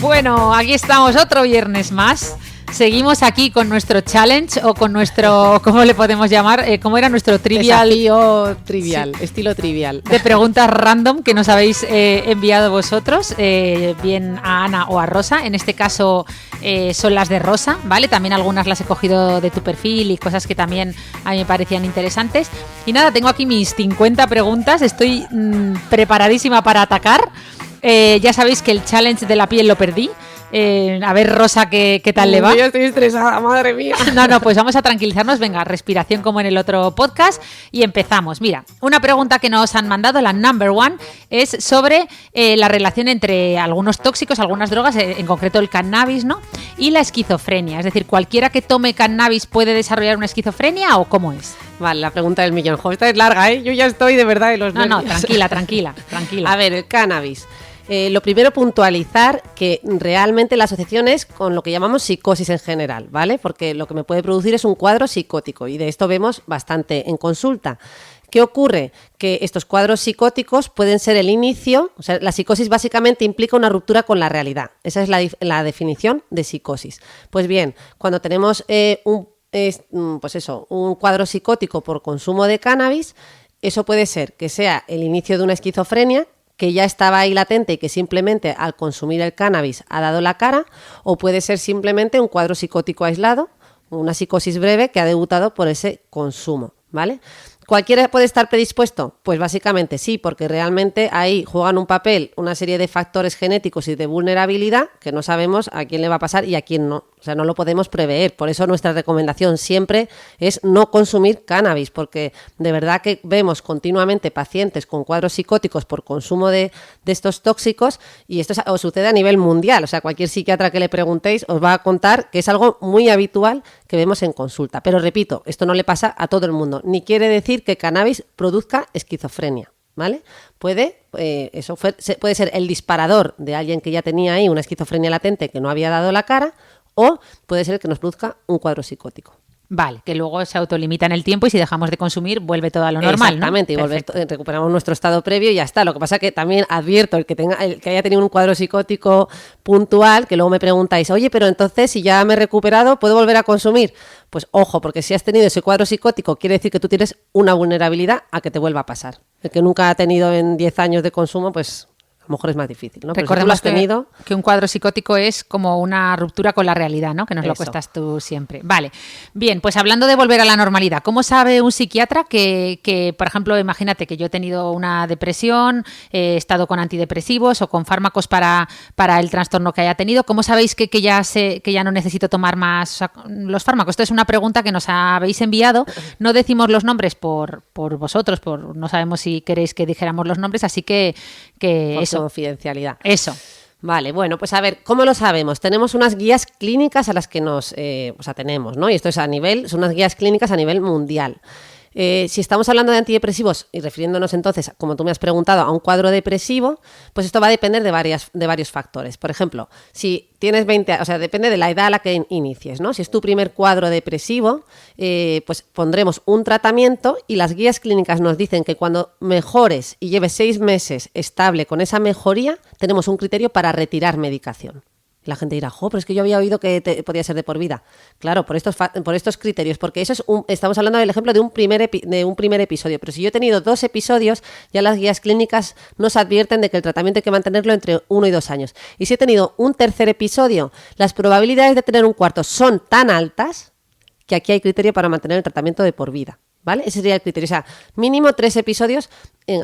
Bueno, aquí estamos otro viernes más. Seguimos aquí con nuestro challenge o con nuestro, ¿cómo le podemos llamar? ¿Cómo era nuestro trivial? Desafío trivial, Sí. estilo trivial. De preguntas random que nos habéis enviado vosotros, bien a Ana o a Rosa. En este caso son las de Rosa, ¿vale? También algunas las he cogido de tu perfil y cosas que también a mí me parecían interesantes. Y nada, tengo aquí mis 50 preguntas, estoy preparadísima para atacar. Ya sabéis que el challenge de la piel lo perdí. A ver, Rosa, ¿qué tal le va? Yo estoy estresada, madre mía. No, pues vamos a tranquilizarnos. Venga, respiración como en el otro podcast y empezamos. Mira, una pregunta que nos han mandado, la number one, es sobre la relación entre algunos tóxicos, algunas drogas, en concreto el cannabis, ¿no? Y la esquizofrenia. Es decir, ¿cualquiera que tome cannabis puede desarrollar una esquizofrenia o cómo es? Vale, la pregunta del millón. Jo, esta es larga, ¿eh? Yo ya estoy de verdad en los nervios. No, tranquila. A ver, el cannabis. Lo primero, puntualizar que realmente la asociación es con lo que llamamos psicosis en general, ¿vale? Porque lo que me puede producir es un cuadro psicótico y de esto vemos bastante en consulta. ¿Qué ocurre? Que estos cuadros psicóticos pueden ser el inicio, o sea, la psicosis básicamente implica una ruptura con la realidad. Esa es la definición de psicosis. Pues bien, cuando tenemos un cuadro psicótico por consumo de cannabis, eso puede ser que sea el inicio de una esquizofrenia, que ya estaba ahí latente y que simplemente al consumir el cannabis ha dado la cara, o puede ser simplemente un cuadro psicótico aislado, una psicosis breve que ha debutado por ese consumo, ¿vale? ¿Cualquiera puede estar predispuesto? Pues básicamente sí, porque realmente ahí juegan un papel una serie de factores genéticos y de vulnerabilidad que no sabemos a quién le va a pasar y a quién no. O sea, no lo podemos prever. Por eso nuestra recomendación siempre es no consumir cannabis, porque de verdad que vemos continuamente pacientes con cuadros psicóticos por consumo de estos tóxicos y esto os sucede a nivel mundial. O sea, cualquier psiquiatra que le preguntéis os va a contar que es algo muy habitual que vemos en consulta. Pero repito, esto no le pasa a todo el mundo, ni quiere decir que cannabis produzca esquizofrenia, ¿vale? Puede ser el disparador de alguien que ya tenía ahí una esquizofrenia latente que no había dado la cara, o puede ser el que nos produzca un cuadro psicótico. Vale, que luego se autolimita en el tiempo y si dejamos de consumir vuelve todo a lo normal, exactamente, ¿no? Y recuperamos nuestro estado previo y ya está. Lo que pasa es que también advierto el que haya tenido un cuadro psicótico puntual, que luego me preguntáis, oye, pero entonces si ya me he recuperado, ¿puedo volver a consumir? Pues ojo, porque si has tenido ese cuadro psicótico quiere decir que tú tienes una vulnerabilidad a que te vuelva a pasar. El que nunca ha tenido en 10 años de consumo, pues a lo mejor es más difícil, ¿no? Recordemos que un cuadro psicótico es como una ruptura con la realidad, ¿no? Que nos lo cuestas tú siempre. Vale, bien, pues hablando de volver a la normalidad, ¿cómo sabe un psiquiatra que por ejemplo, imagínate que yo he tenido una depresión, he estado con antidepresivos o con fármacos para el trastorno que haya tenido? ¿Cómo sabéis que ya no necesito tomar más los fármacos? Esto es una pregunta que nos habéis enviado. No decimos los nombres por vosotros, no sabemos si queréis que dijéramos los nombres, así que eso. Confidencialidad. Eso. Vale, bueno, pues a ver, ¿cómo lo sabemos? Tenemos unas guías clínicas a las que nos atenemos, ¿no? Y esto es son unas guías clínicas a nivel mundial. Si estamos hablando de antidepresivos y refiriéndonos entonces, como tú me has preguntado, a un cuadro depresivo, pues esto va a depender de varios factores. Por ejemplo, si tienes 20, o sea, depende de la edad a la que inicies, ¿no? Si es tu primer cuadro depresivo, pues pondremos un tratamiento y las guías clínicas nos dicen que cuando mejores y lleves 6 meses estable con esa mejoría, tenemos un criterio para retirar medicación. La gente dirá, pero es que yo había oído que podía ser de por vida. Claro, por estos criterios, porque eso estamos hablando del ejemplo de un primer episodio, pero si yo he tenido 2 episodios, ya las guías clínicas nos advierten de que el tratamiento hay que mantenerlo entre 1 y 2 años. Y si he tenido un tercer episodio, las probabilidades de tener un cuarto son tan altas que aquí hay criterio para mantener el tratamiento de por vida. ¿Vale? Ese sería el criterio, o sea, mínimo 3 episodios,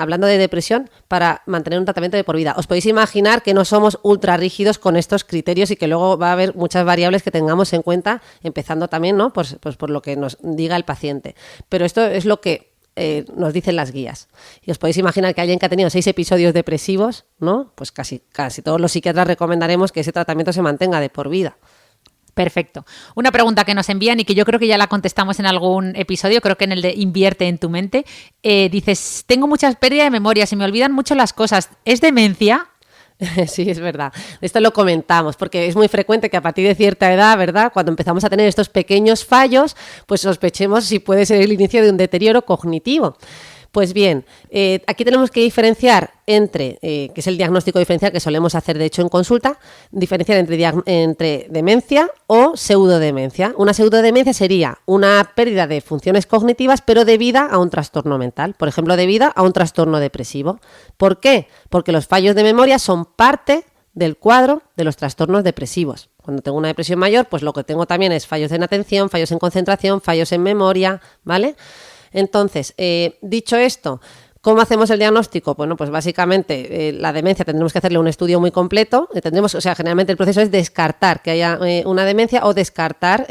hablando de depresión, para mantener un tratamiento de por vida. Os podéis imaginar que no somos ultra rígidos con estos criterios y que luego va a haber muchas variables que tengamos en cuenta, empezando también, ¿no? Pues por lo que nos diga el paciente. Pero esto es lo que nos dicen las guías. Y os podéis imaginar que alguien que ha tenido 6 episodios depresivos, ¿no? Pues casi todos los psiquiatras recomendaremos que ese tratamiento se mantenga de por vida. Perfecto. Una pregunta que nos envían y que yo creo que ya la contestamos en algún episodio, creo que en el de Invierte en tu mente. Dices, tengo muchas pérdidas de memoria, se me olvidan mucho las cosas. ¿Es demencia? Sí, es verdad. Esto lo comentamos porque es muy frecuente que a partir de cierta edad, ¿verdad?, cuando empezamos a tener estos pequeños fallos, pues sospechemos si puede ser el inicio de un deterioro cognitivo. Pues bien, aquí tenemos que diferenciar entre, que es el diagnóstico diferencial que solemos hacer de hecho en consulta, diferenciar entre demencia o pseudodemencia. Una pseudodemencia sería una pérdida de funciones cognitivas pero debida a un trastorno mental, por ejemplo, debida a un trastorno depresivo. ¿Por qué? Porque los fallos de memoria son parte del cuadro de los trastornos depresivos. Cuando tengo una depresión mayor, pues lo que tengo también es fallos en atención, fallos en concentración, fallos en memoria, ¿vale? Entonces, dicho esto, ¿cómo hacemos el diagnóstico? Bueno, pues básicamente la demencia tendremos que hacerle un estudio muy completo. Generalmente el proceso es descartar que haya una demencia o descartar,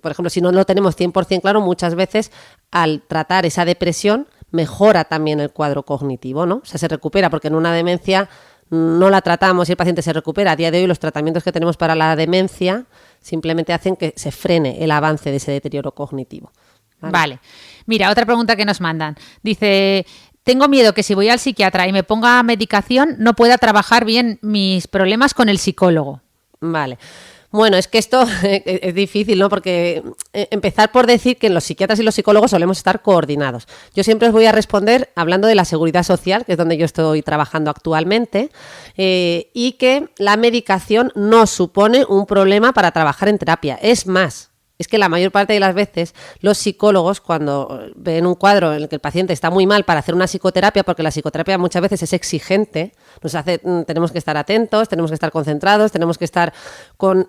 por ejemplo, si no lo tenemos 100% claro, muchas veces al tratar esa depresión mejora también el cuadro cognitivo, ¿no? O sea, se recupera porque en una demencia no la tratamos y el paciente se recupera. A día de hoy los tratamientos que tenemos para la demencia simplemente hacen que se frene el avance de ese deterioro cognitivo. Vale. Mira, otra pregunta que nos mandan. Dice, tengo miedo que si voy al psiquiatra y me ponga medicación no pueda trabajar bien mis problemas con el psicólogo. Vale. Bueno, es que esto es difícil, ¿no? Porque empezar por decir que los psiquiatras y los psicólogos solemos estar coordinados. Yo siempre os voy a responder hablando de la seguridad social, que es donde yo estoy trabajando actualmente, y que la medicación no supone un problema para trabajar en terapia. Es más, es que la mayor parte de las veces los psicólogos, cuando ven un cuadro en el que el paciente está muy mal para hacer una psicoterapia, porque la psicoterapia muchas veces es exigente, tenemos que estar atentos, tenemos que estar concentrados, tenemos que estar con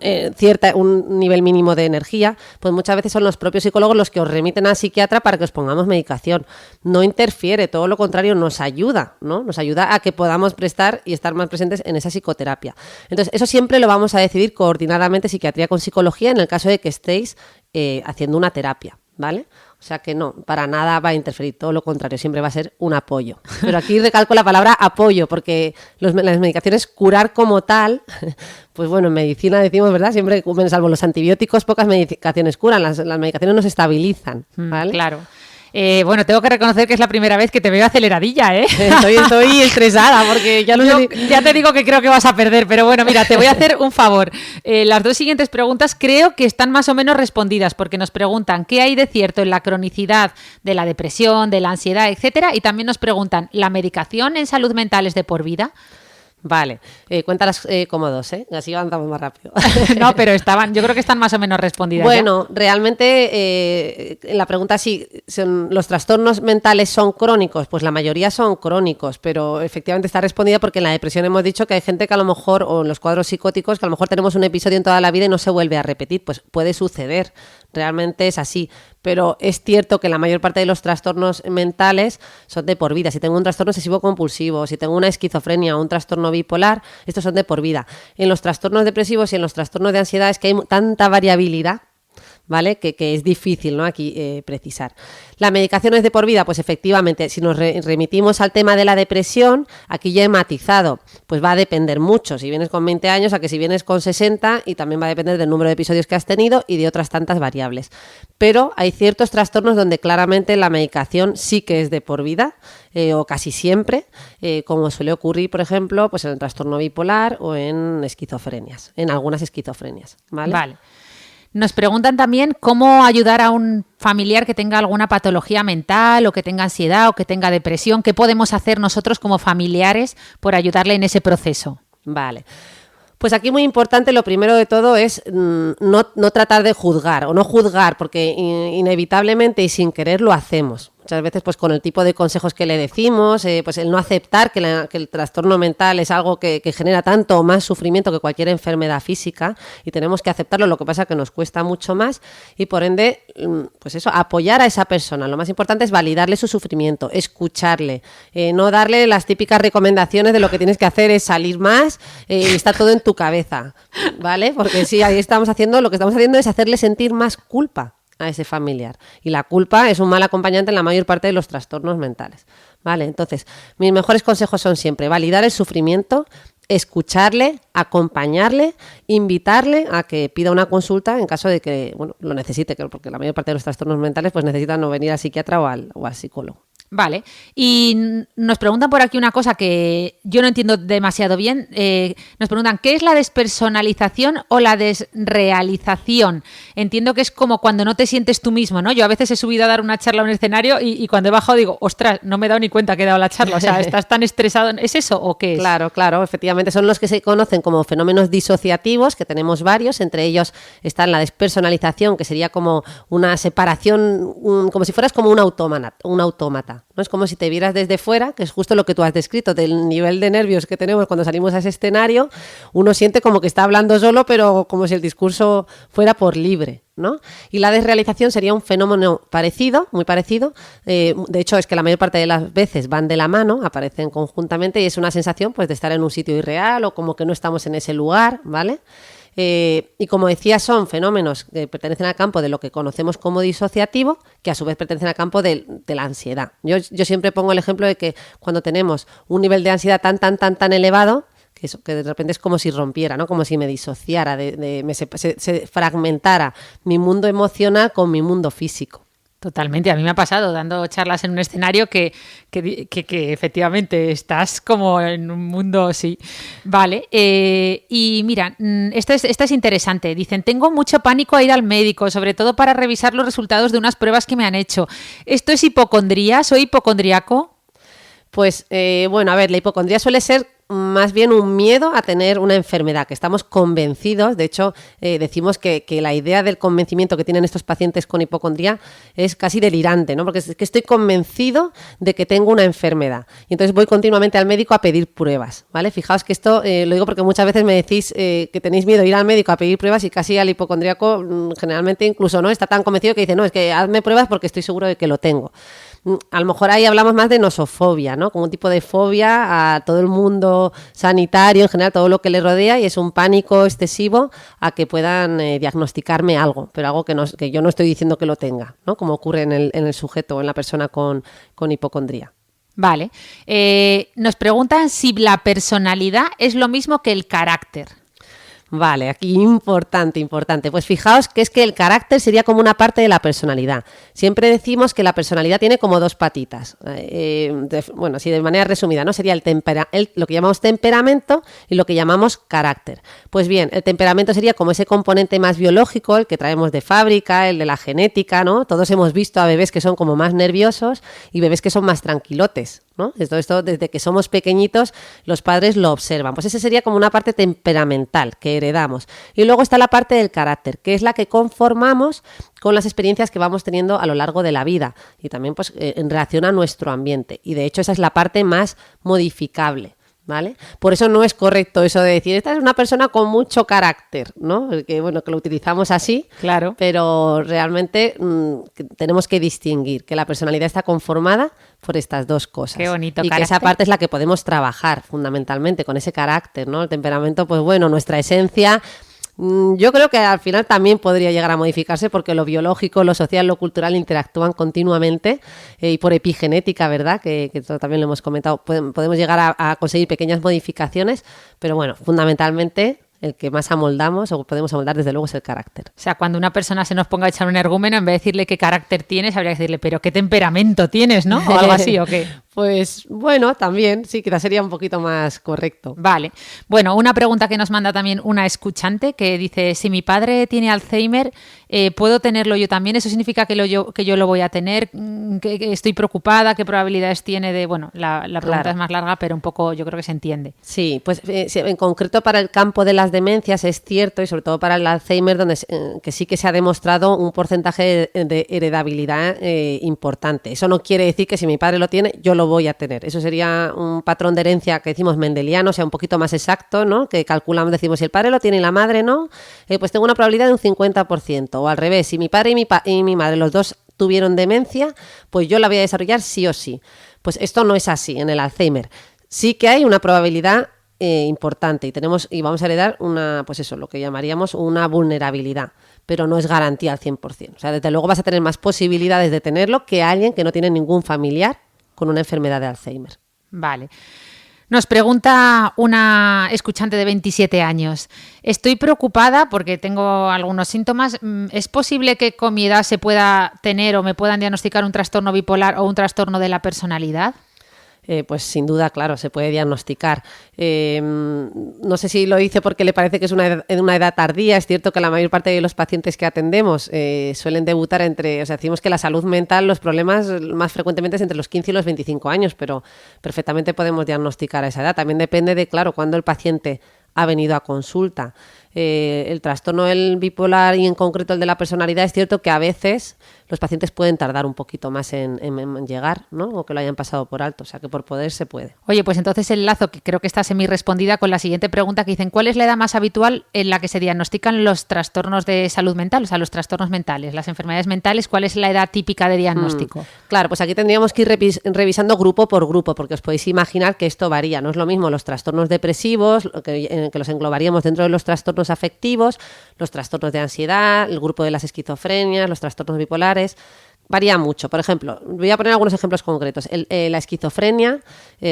un nivel mínimo de energía, pues muchas veces son los propios psicólogos los que os remiten al psiquiatra para que os pongamos medicación. No interfiere, todo lo contrario, nos ayuda, ¿no? Nos ayuda a que podamos prestar y estar más presentes en esa psicoterapia. Entonces, eso siempre lo vamos a decidir coordinadamente psiquiatría con psicología en el caso de que estéis haciendo una terapia, ¿vale? O sea que no, para nada va a interferir, todo lo contrario, siempre va a ser un apoyo. Pero aquí recalco la palabra apoyo, porque las medicaciones curar como tal, pues bueno, en medicina decimos, ¿verdad? Siempre, salvo los antibióticos, pocas medicaciones curan, las medicaciones nos estabilizan, ¿vale? Claro. Bueno, tengo que reconocer que es la primera vez que te veo aceleradilla, ¿eh? Estoy estresada porque ya te digo que creo que vas a perder, pero bueno, mira, te voy a hacer un favor. Las dos siguientes preguntas creo que están más o menos respondidas porque nos preguntan qué hay de cierto en la cronicidad de la depresión, de la ansiedad, etcétera, y también nos preguntan, ¿la medicación en salud mental es de por vida? Vale, cuéntalas como dos, así avanzamos más rápido. No, pero yo creo que están más o menos respondidas. Bueno, ya. Realmente la pregunta si los trastornos mentales son crónicos, pues la mayoría son crónicos, pero efectivamente está respondida porque en la depresión hemos dicho que hay gente que a lo mejor, o en los cuadros psicóticos, que a lo mejor tenemos un episodio en toda la vida y no se vuelve a repetir, pues puede suceder, realmente es así. Pero es cierto que la mayor parte de los trastornos mentales son de por vida. Si tengo un trastorno obsesivo compulsivo, si tengo una esquizofrenia o un trastorno bipolar, estos son de por vida. En los trastornos depresivos y en los trastornos de ansiedad es que hay tanta variabilidad, ¿vale? Que es difícil, ¿no? Aquí precisar. ¿La medicación es de por vida? Pues efectivamente, si nos remitimos al tema de la depresión, aquí ya he matizado, pues va a depender mucho, si vienes con 20 años a que si vienes con 60, y también va a depender del número de episodios que has tenido y de otras tantas variables. Pero hay ciertos trastornos donde claramente la medicación sí que es de por vida, o casi siempre, como suele ocurrir, por ejemplo, pues en el trastorno bipolar o en esquizofrenias, en algunas esquizofrenias, ¿vale? Vale. Nos preguntan también cómo ayudar a un familiar que tenga alguna patología mental o que tenga ansiedad o que tenga depresión. ¿Qué podemos hacer nosotros como familiares por ayudarle en ese proceso? Vale. Pues aquí muy importante, lo primero de todo es no tratar de juzgar o no juzgar, porque inevitablemente y sin querer lo hacemos. Muchas veces pues con el tipo de consejos que le decimos, pues el no aceptar que el trastorno mental es algo que genera tanto o más sufrimiento que cualquier enfermedad física, y tenemos que aceptarlo, lo que pasa es que nos cuesta mucho más y por ende, pues eso, apoyar a esa persona. Lo más importante es validarle su sufrimiento, escucharle, no darle las típicas recomendaciones de lo que tienes que hacer es salir más y está todo en tu cabeza, ¿vale? Porque sí, ahí lo que estamos haciendo es hacerle sentir más culpa a ese familiar. Y la culpa es un mal acompañante en la mayor parte de los trastornos mentales. Vale, entonces, mis mejores consejos son siempre validar el sufrimiento, escucharle, acompañarle, invitarle a que pida una consulta en caso de que, bueno, lo necesite, porque la mayor parte de los trastornos mentales pues necesitan no venir al psiquiatra o al psicólogo. Vale, y nos preguntan por aquí una cosa que yo no entiendo demasiado bien. Nos preguntan, ¿qué es la despersonalización o la desrealización? Entiendo que es como cuando no te sientes tú mismo, ¿no? Yo a veces he subido a dar una charla a un escenario y cuando he bajado digo, ostras, no me he dado ni cuenta que he dado la charla. O sea, ¿estás tan estresado? ¿Es eso o qué es? Claro, efectivamente. Son los que se conocen como fenómenos disociativos, que tenemos varios. Entre ellos está la despersonalización, que sería como una separación, como si fueras como un autómata. ¿No? Es como si te vieras desde fuera, que es justo lo que tú has descrito, del nivel de nervios que tenemos cuando salimos a ese escenario. Uno siente como que está hablando solo, pero como si el discurso fuera por libre, ¿no? Y la desrealización sería un fenómeno parecido, muy parecido. De hecho, es que la mayor parte de las veces van de la mano, aparecen conjuntamente y es una sensación pues, de estar en un sitio irreal o como que no estamos en ese lugar, ¿vale? Y como decía, son fenómenos que pertenecen al campo de lo que conocemos como disociativo, que a su vez pertenecen al campo de la ansiedad. Yo siempre pongo el ejemplo de que cuando tenemos un nivel de ansiedad tan elevado, que de repente es como si rompiera, ¿no? Como si me disociara, se fragmentara mi mundo emocional con mi mundo físico. Totalmente, a mí me ha pasado dando charlas en un escenario que efectivamente estás como en un mundo, sí. Vale, y mira, esta es interesante. Dicen, tengo mucho pánico a ir al médico, sobre todo para revisar los resultados de unas pruebas que me han hecho. ¿Esto es hipocondría? ¿Soy hipocondriaco? Pues bueno, a ver, la hipocondría suele ser más bien un miedo a tener una enfermedad, que estamos convencidos, de hecho decimos que la idea del convencimiento que tienen estos pacientes con hipocondría es casi delirante, ¿no? Porque es que estoy convencido de que tengo una enfermedad y entonces voy continuamente al médico a pedir pruebas, ¿vale? Fijaos que esto lo digo porque muchas veces me decís que tenéis miedo a ir al médico a pedir pruebas y casi al hipocondríaco generalmente incluso no está tan convencido que dice, no, es que hazme pruebas porque estoy seguro de que lo tengo. A lo mejor ahí hablamos más de nosofobia, ¿no? Como un tipo de fobia a todo el mundo sanitario, en general, todo lo que le rodea, y es un pánico excesivo a que puedan diagnosticarme algo, pero algo que yo no estoy diciendo que lo tenga, ¿no? Como ocurre en el sujeto o en la persona con hipocondría. Vale. Nos preguntan si la personalidad es lo mismo que el carácter. Vale, aquí importante. Pues fijaos que es que el carácter sería como una parte de la personalidad. Siempre decimos que la personalidad tiene como dos patitas. Bueno, así de manera resumida, ¿no? Sería lo que llamamos temperamento y lo que llamamos carácter. Pues bien, el temperamento sería como ese componente más biológico, el que traemos de fábrica, el de la genética, ¿no? Todos hemos visto a bebés que son como más nerviosos y bebés que son más tranquilotes, ¿no? Esto desde que somos pequeñitos los padres lo observan. Pues ese sería como una parte temperamental que heredamos. Y luego está la parte del carácter, que es la que conformamos con las experiencias que vamos teniendo a lo largo de la vida y también pues en relación a nuestro ambiente. Y de hecho esa es la parte más modificable, ¿vale? Por eso no es correcto eso de decir, esta es una persona con mucho carácter, ¿no? Que bueno, que lo utilizamos así, claro, pero realmente tenemos que distinguir que la personalidad está conformada por estas dos cosas. Qué bonito, y carácter. Que esa parte es la que podemos trabajar fundamentalmente con ese carácter, ¿no? El temperamento, pues bueno, nuestra esencia. Yo creo que al final también podría llegar a modificarse porque lo biológico, lo social, lo cultural interactúan continuamente y por epigenética, ¿verdad? Que esto también lo hemos comentado, podemos llegar a conseguir pequeñas modificaciones, pero bueno, fundamentalmente el que más amoldamos o podemos amoldar desde luego es el carácter. O sea, cuando una persona se nos ponga a echar un energúmeno, en vez de decirle qué carácter tienes, habría que decirle, pero qué temperamento tienes, ¿no? O algo así, ¿o qué? Pues bueno, también, sí, quizás sería un poquito más correcto. Vale. Bueno, una pregunta que nos manda también una escuchante que dice, si mi padre tiene Alzheimer, ¿puedo tenerlo yo también? ¿Eso significa que yo lo voy a tener? ¿Que estoy preocupada? ¿Qué probabilidades tiene de...? Bueno, la pregunta Claro. es más larga, pero un poco yo creo que se entiende. Sí, pues en concreto para el campo de las demencias es cierto, y sobre todo para el Alzheimer, donde que sí que se ha demostrado un porcentaje de heredabilidad importante. Eso no quiere decir que si mi padre lo tiene, yo lo voy a tener. Eso sería un patrón de herencia que decimos mendeliano, o sea, un poquito más exacto, ¿no? Que calculamos, decimos, si el padre lo tiene y la madre no, pues tengo una probabilidad de un 50%. O al revés, si mi padre y mi madre, los dos tuvieron demencia, pues yo la voy a desarrollar sí o sí. Pues esto no es así en el Alzheimer. Sí que hay una probabilidad importante y vamos a heredar pues eso, lo que llamaríamos una vulnerabilidad, pero no es garantía al 100%. O sea, desde luego vas a tener más posibilidades de tenerlo que alguien que no tiene ningún familiar con una enfermedad de Alzheimer. Vale. Nos pregunta una escuchante de 27 años. Estoy preocupada porque tengo algunos síntomas. ¿Es posible que con mi edad se pueda tener o me puedan diagnosticar un trastorno bipolar o un trastorno de la personalidad? Pues sin duda, claro, se puede diagnosticar. No sé si lo dice porque le parece que es una edad tardía. Es cierto que la mayor parte de los pacientes que atendemos suelen debutar decimos que la salud mental, los problemas más frecuentemente es entre los 15 y los 25 años, pero perfectamente podemos diagnosticar a esa edad. También depende de, claro, cuándo el paciente ha venido a consulta. El trastorno del bipolar y en concreto el de la personalidad, es cierto que a veces los pacientes pueden tardar un poquito más en llegar, ¿no? O que lo hayan pasado por alto, o sea que por poder se puede. Oye, pues entonces enlazo, que creo que está semi-respondida con la siguiente pregunta que dicen, ¿cuál es la edad más habitual en la que se diagnostican los trastornos de salud mental, o sea, los trastornos mentales, las enfermedades mentales? ¿Cuál es la edad típica de diagnóstico? Claro, pues aquí tendríamos que ir revisando grupo por grupo, porque os podéis imaginar que esto varía. No es lo mismo los trastornos depresivos, que los englobaríamos dentro de los trastornos afectivos, los trastornos de ansiedad, el grupo de las esquizofrenias, los trastornos bipolares. Varía mucho. Por ejemplo, voy a poner algunos ejemplos concretos. La esquizofrenia,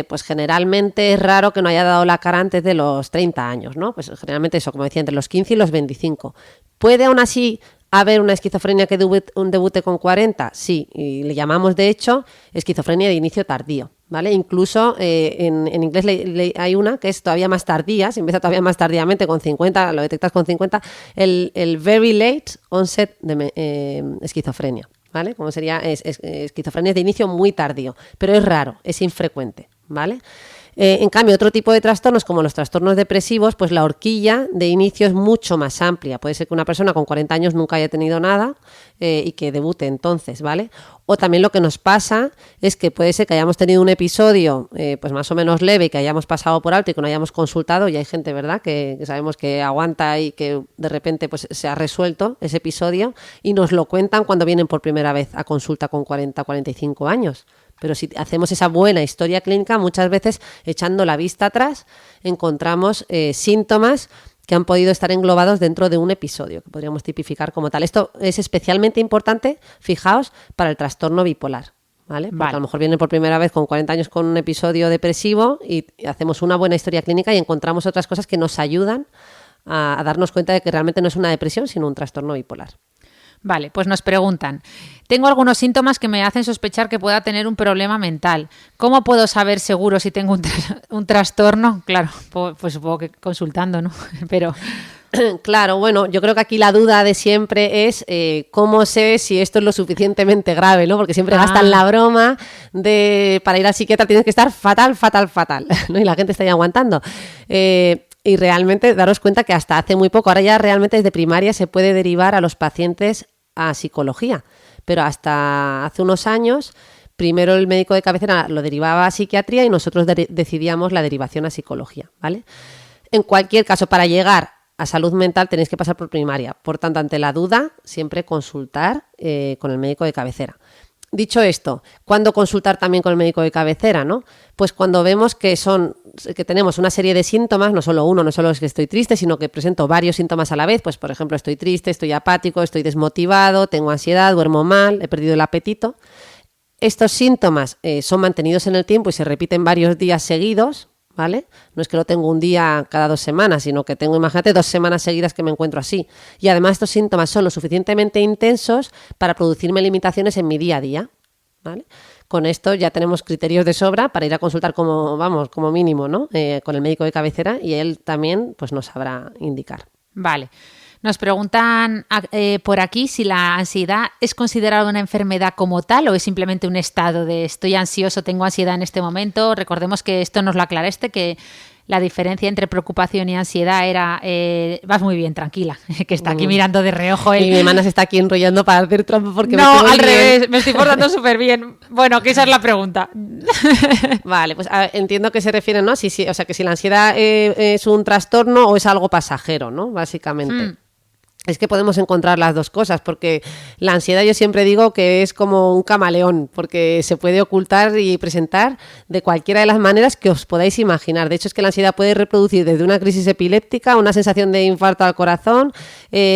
pues generalmente es raro que no haya dado la cara antes de los 30 años, ¿no? Pues generalmente eso, como decía, entre los 15 y los 25. ¿Puede aún así haber una esquizofrenia que debute con 40? Sí, y le llamamos, de hecho, esquizofrenia de inicio tardío, ¿vale? Incluso en inglés hay una que es todavía más tardía, se empieza todavía más tardíamente, con 50, lo detectas con 50, el very late onset de esquizofrenia, ¿vale? Como sería esquizofrenia de inicio muy tardío, pero es raro, es infrecuente, ¿vale? En cambio, otro tipo de trastornos, como los trastornos depresivos, pues la horquilla de inicio es mucho más amplia. Puede ser que una persona con 40 años nunca haya tenido nada y que debute entonces, ¿vale? O también lo que nos pasa es que puede ser que hayamos tenido un episodio pues más o menos leve y que hayamos pasado por alto y que no hayamos consultado, y hay gente, ¿verdad?, que sabemos que aguanta y que de repente pues se ha resuelto ese episodio y nos lo cuentan cuando vienen por primera vez a consulta con 40, 45 años. Pero si hacemos esa buena historia clínica, muchas veces, echando la vista atrás, encontramos síntomas que han podido estar englobados dentro de un episodio, que podríamos tipificar como tal. Esto es especialmente importante, fijaos, para el trastorno bipolar, ¿vale? Porque a lo mejor viene por primera vez con 40 años con un episodio depresivo y hacemos una buena historia clínica y encontramos otras cosas que nos ayudan a darnos cuenta de que realmente no es una depresión, sino un trastorno bipolar. Vale, pues nos preguntan, tengo algunos síntomas que me hacen sospechar que pueda tener un problema mental. ¿Cómo puedo saber seguro si tengo un trastorno? Claro, pues supongo que consultando, ¿no? Pero... Claro, bueno, yo creo que aquí la duda de siempre es cómo sé si esto es lo suficientemente grave, ¿no? Porque siempre gastan la broma de para ir al psiquiatra tienes que estar fatal, ¿no? Y la gente está ya aguantando. Y realmente daros cuenta que hasta hace muy poco, ahora ya realmente desde primaria se puede derivar a los pacientes a psicología, pero hasta hace unos años primero el médico de cabecera lo derivaba a psiquiatría y nosotros decidíamos la derivación a psicología, ¿vale? En cualquier caso, para llegar a salud mental tenéis que pasar por primaria, por tanto, ante la duda, siempre consultar con el médico de cabecera. Dicho esto, ¿cuándo consultar también con el médico de cabecera, no? Pues cuando vemos que tenemos una serie de síntomas, no solo uno, no solo es que estoy triste, sino que presento varios síntomas a la vez, pues por ejemplo estoy triste, estoy apático, estoy desmotivado, tengo ansiedad, duermo mal, he perdido el apetito. Estos síntomas son mantenidos en el tiempo y se repiten varios días seguidos, ¿vale? No es que lo tengo un día cada 2 semanas, sino que tengo, imagínate, 2 semanas seguidas que me encuentro así. Y además estos síntomas son lo suficientemente intensos para producirme limitaciones en mi día a día, ¿vale? Con esto ya tenemos criterios de sobra para ir a consultar como mínimo, ¿no? Con el médico de cabecera y él también pues nos sabrá indicar. Vale. Nos preguntan por aquí si la ansiedad es considerada una enfermedad como tal o es simplemente un estado de estoy ansioso, tengo ansiedad en este momento. Recordemos que esto nos lo aclaraste, que la diferencia entre preocupación y ansiedad era vas muy bien, tranquila, que está aquí mirando de reojo. Y mi hermana se está aquí enrollando para hacer trampa porque no, al revés, me estoy portando súper bien. Bueno, que esa es la pregunta. Vale, pues entiendo que se refiere, ¿no? O sea, que si la ansiedad es un trastorno o es algo pasajero, ¿no? Básicamente. es que podemos encontrar las dos cosas, porque la ansiedad yo siempre digo que es como un camaleón, porque se puede ocultar y presentar de cualquiera de las maneras que os podáis imaginar. De hecho, es que la ansiedad puede reproducir desde una crisis epiléptica, una sensación de infarto al corazón,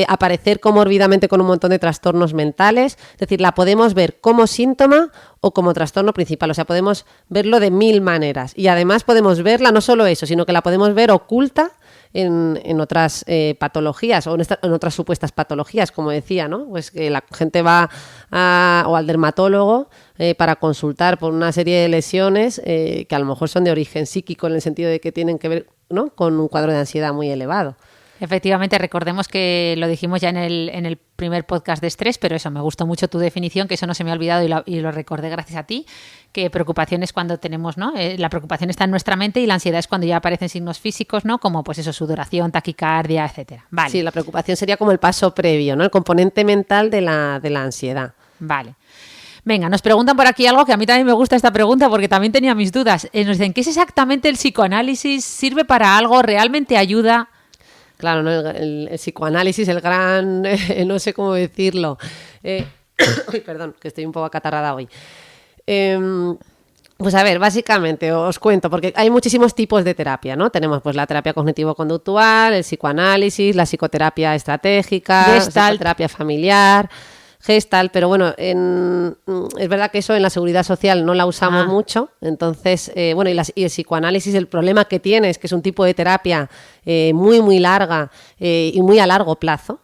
aparecer comorbidamente con un montón de trastornos mentales. Es decir, la podemos ver como síntoma o como trastorno principal. O sea, podemos verlo de 1000 maneras. Y además podemos verla, no solo eso, sino que la podemos ver oculta en otras patologías o en otras supuestas patologías, como decía, ¿no? Pues que la gente va o al dermatólogo para consultar por una serie de lesiones que a lo mejor son de origen psíquico, en el sentido de que tienen que ver, ¿no?, con un cuadro de ansiedad muy elevado. Efectivamente, recordemos que lo dijimos ya en el primer podcast de estrés, pero eso, me gustó mucho tu definición, que eso no se me ha olvidado y lo recordé gracias a ti, que preocupación es cuando tenemos, ¿no? La preocupación está en nuestra mente y la ansiedad es cuando ya aparecen signos físicos, ¿no? Como pues eso, sudoración, taquicardia, etcétera. Vale. Sí, la preocupación sería como el paso previo, ¿no? El componente mental de la ansiedad. Vale. Venga, nos preguntan por aquí algo que a mí también me gusta esta pregunta porque también tenía mis dudas. Nos dicen, ¿qué es exactamente el psicoanálisis? ¿Sirve para algo? ¿Realmente ayuda? Claro, ¿no? El psicoanálisis, el gran, no sé cómo decirlo. Perdón, que estoy un poco acatarrada hoy. Pues a ver, básicamente os cuento, porque hay muchísimos tipos de terapia, ¿no? Tenemos pues la terapia cognitivo-conductual, el psicoanálisis, la psicoterapia estratégica, la psicoterapia familiar, Gestalt, pero bueno, es verdad que eso en la seguridad social no la usamos mucho, entonces, bueno, y el psicoanálisis, el problema que tiene es que es un tipo de terapia muy, muy larga y muy a largo plazo.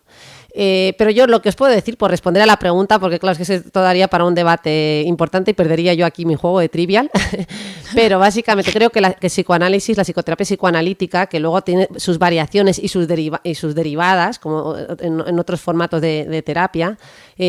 Pero yo lo que os puedo decir, por responder a la pregunta, porque claro, es que esto daría para un debate importante y perdería yo aquí mi juego de Trivial, pero básicamente creo que el psicoanálisis, la psicoterapia psicoanalítica, que luego tiene sus variaciones y sus derivadas, como en otros formatos de terapia,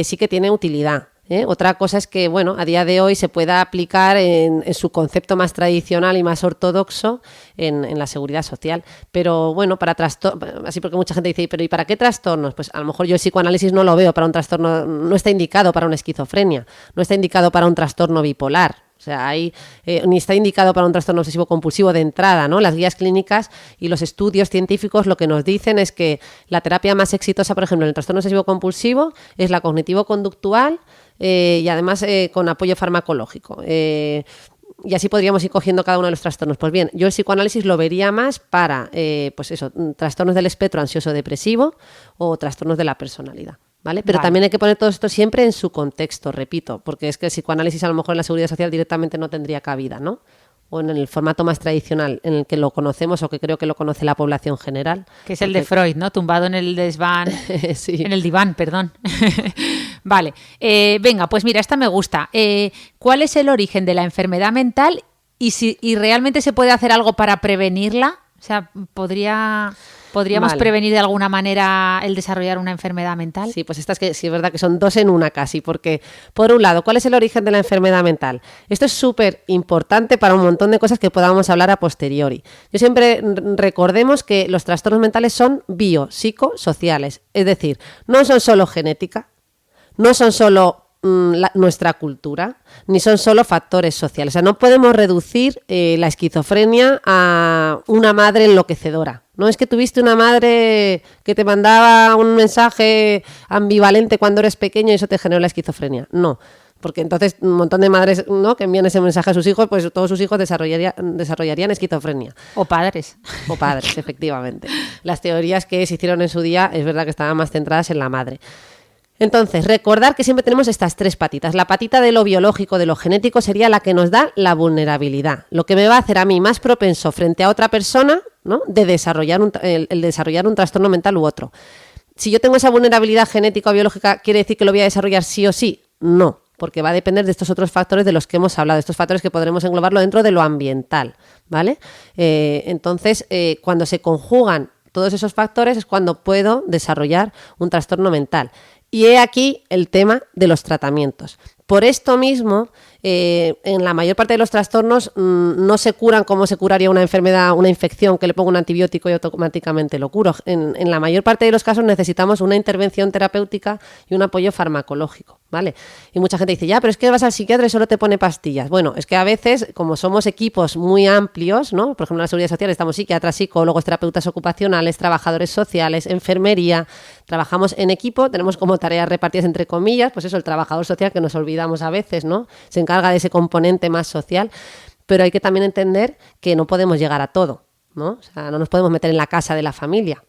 sí que tiene utilidad. Otra cosa es que, bueno, a día de hoy se pueda aplicar en su concepto más tradicional y más ortodoxo en la seguridad social. Pero bueno, para trastornos, así porque mucha gente dice, pero ¿y para qué trastornos? Pues a lo mejor yo el psicoanálisis no lo veo para un trastorno, no está indicado para una esquizofrenia, no está indicado para un trastorno bipolar. O sea, ni está indicado para un trastorno obsesivo compulsivo de entrada, ¿no? Las guías clínicas y los estudios científicos lo que nos dicen es que la terapia más exitosa, por ejemplo, en el trastorno obsesivo compulsivo es la cognitivo-conductual y además con apoyo farmacológico. Y así podríamos ir cogiendo cada uno de los trastornos. Pues bien, yo el psicoanálisis lo vería más para, pues eso, trastornos del espectro ansioso-depresivo o trastornos de la personalidad. ¿Vale? Pero también hay que poner todo esto siempre en su contexto, repito, porque es que el psicoanálisis a lo mejor en la seguridad social directamente no tendría cabida, ¿no? O en el formato más tradicional en el que lo conocemos o que creo que lo conoce la población general. Que es el de Freud, ¿no? Tumbado en el desván, sí. En el diván, perdón. Vale, venga, pues mira, esta me gusta. ¿Cuál es el origen de la enfermedad mental y realmente se puede hacer algo para prevenirla? O sea, ¿podríamos prevenir de alguna manera el desarrollar una enfermedad mental? Sí, pues estas que sí es verdad que son dos en una casi, porque por un lado, ¿cuál es el origen de la enfermedad mental? Esto es súper importante para un montón de cosas que podamos hablar a posteriori. Yo siempre recordemos que los trastornos mentales son biopsicosociales, es decir, no son solo genética, no son solo nuestra cultura, ni son solo factores sociales. O sea, no podemos reducir la esquizofrenia a una madre enloquecedora. No es que tuviste una madre que te mandaba un mensaje ambivalente cuando eres pequeño y eso te generó la esquizofrenia. No, porque entonces un montón de madres, ¿no?, que envían ese mensaje a sus hijos, pues todos sus hijos desarrollarían esquizofrenia. O padres. O padres, efectivamente. Las teorías que se hicieron en su día es verdad que estaban más centradas en la madre. Entonces, recordar que siempre tenemos estas tres patitas. La patita de lo biológico, de lo genético, sería la que nos da la vulnerabilidad. Lo que me va a hacer a mí más propenso frente a otra persona, ¿no?, de desarrollar el desarrollar un trastorno mental u otro. Si yo tengo esa vulnerabilidad genética o biológica, ¿quiere decir que lo voy a desarrollar sí o sí? No, porque va a depender de estos otros factores de los que hemos hablado, estos factores que podremos englobarlo dentro de lo ambiental, ¿vale? Entonces, cuando se conjugan todos esos factores es cuando puedo desarrollar un trastorno mental. Y he aquí el tema de los tratamientos. Por esto mismo, en la mayor parte de los trastornos no se curan como se curaría una enfermedad, una infección, que le pongo un antibiótico y automáticamente lo curo. En la mayor parte de los casos necesitamos una intervención terapéutica y un apoyo farmacológico, ¿vale? Y mucha gente dice, ya, pero es que vas al psiquiatra y solo te pone pastillas. Bueno, es que a veces, como somos equipos muy amplios, ¿no? Por ejemplo, en la Seguridad Social estamos psiquiatras, psicólogos, terapeutas ocupacionales, trabajadores sociales, enfermería, trabajamos en equipo, tenemos como tareas repartidas entre comillas, pues eso, el trabajador social que nos olvidamos a veces, ¿no? Se encarga de ese componente más social, pero hay que también entender que no podemos llegar a todo, ¿no? O sea, no nos podemos meter en la casa de la familia.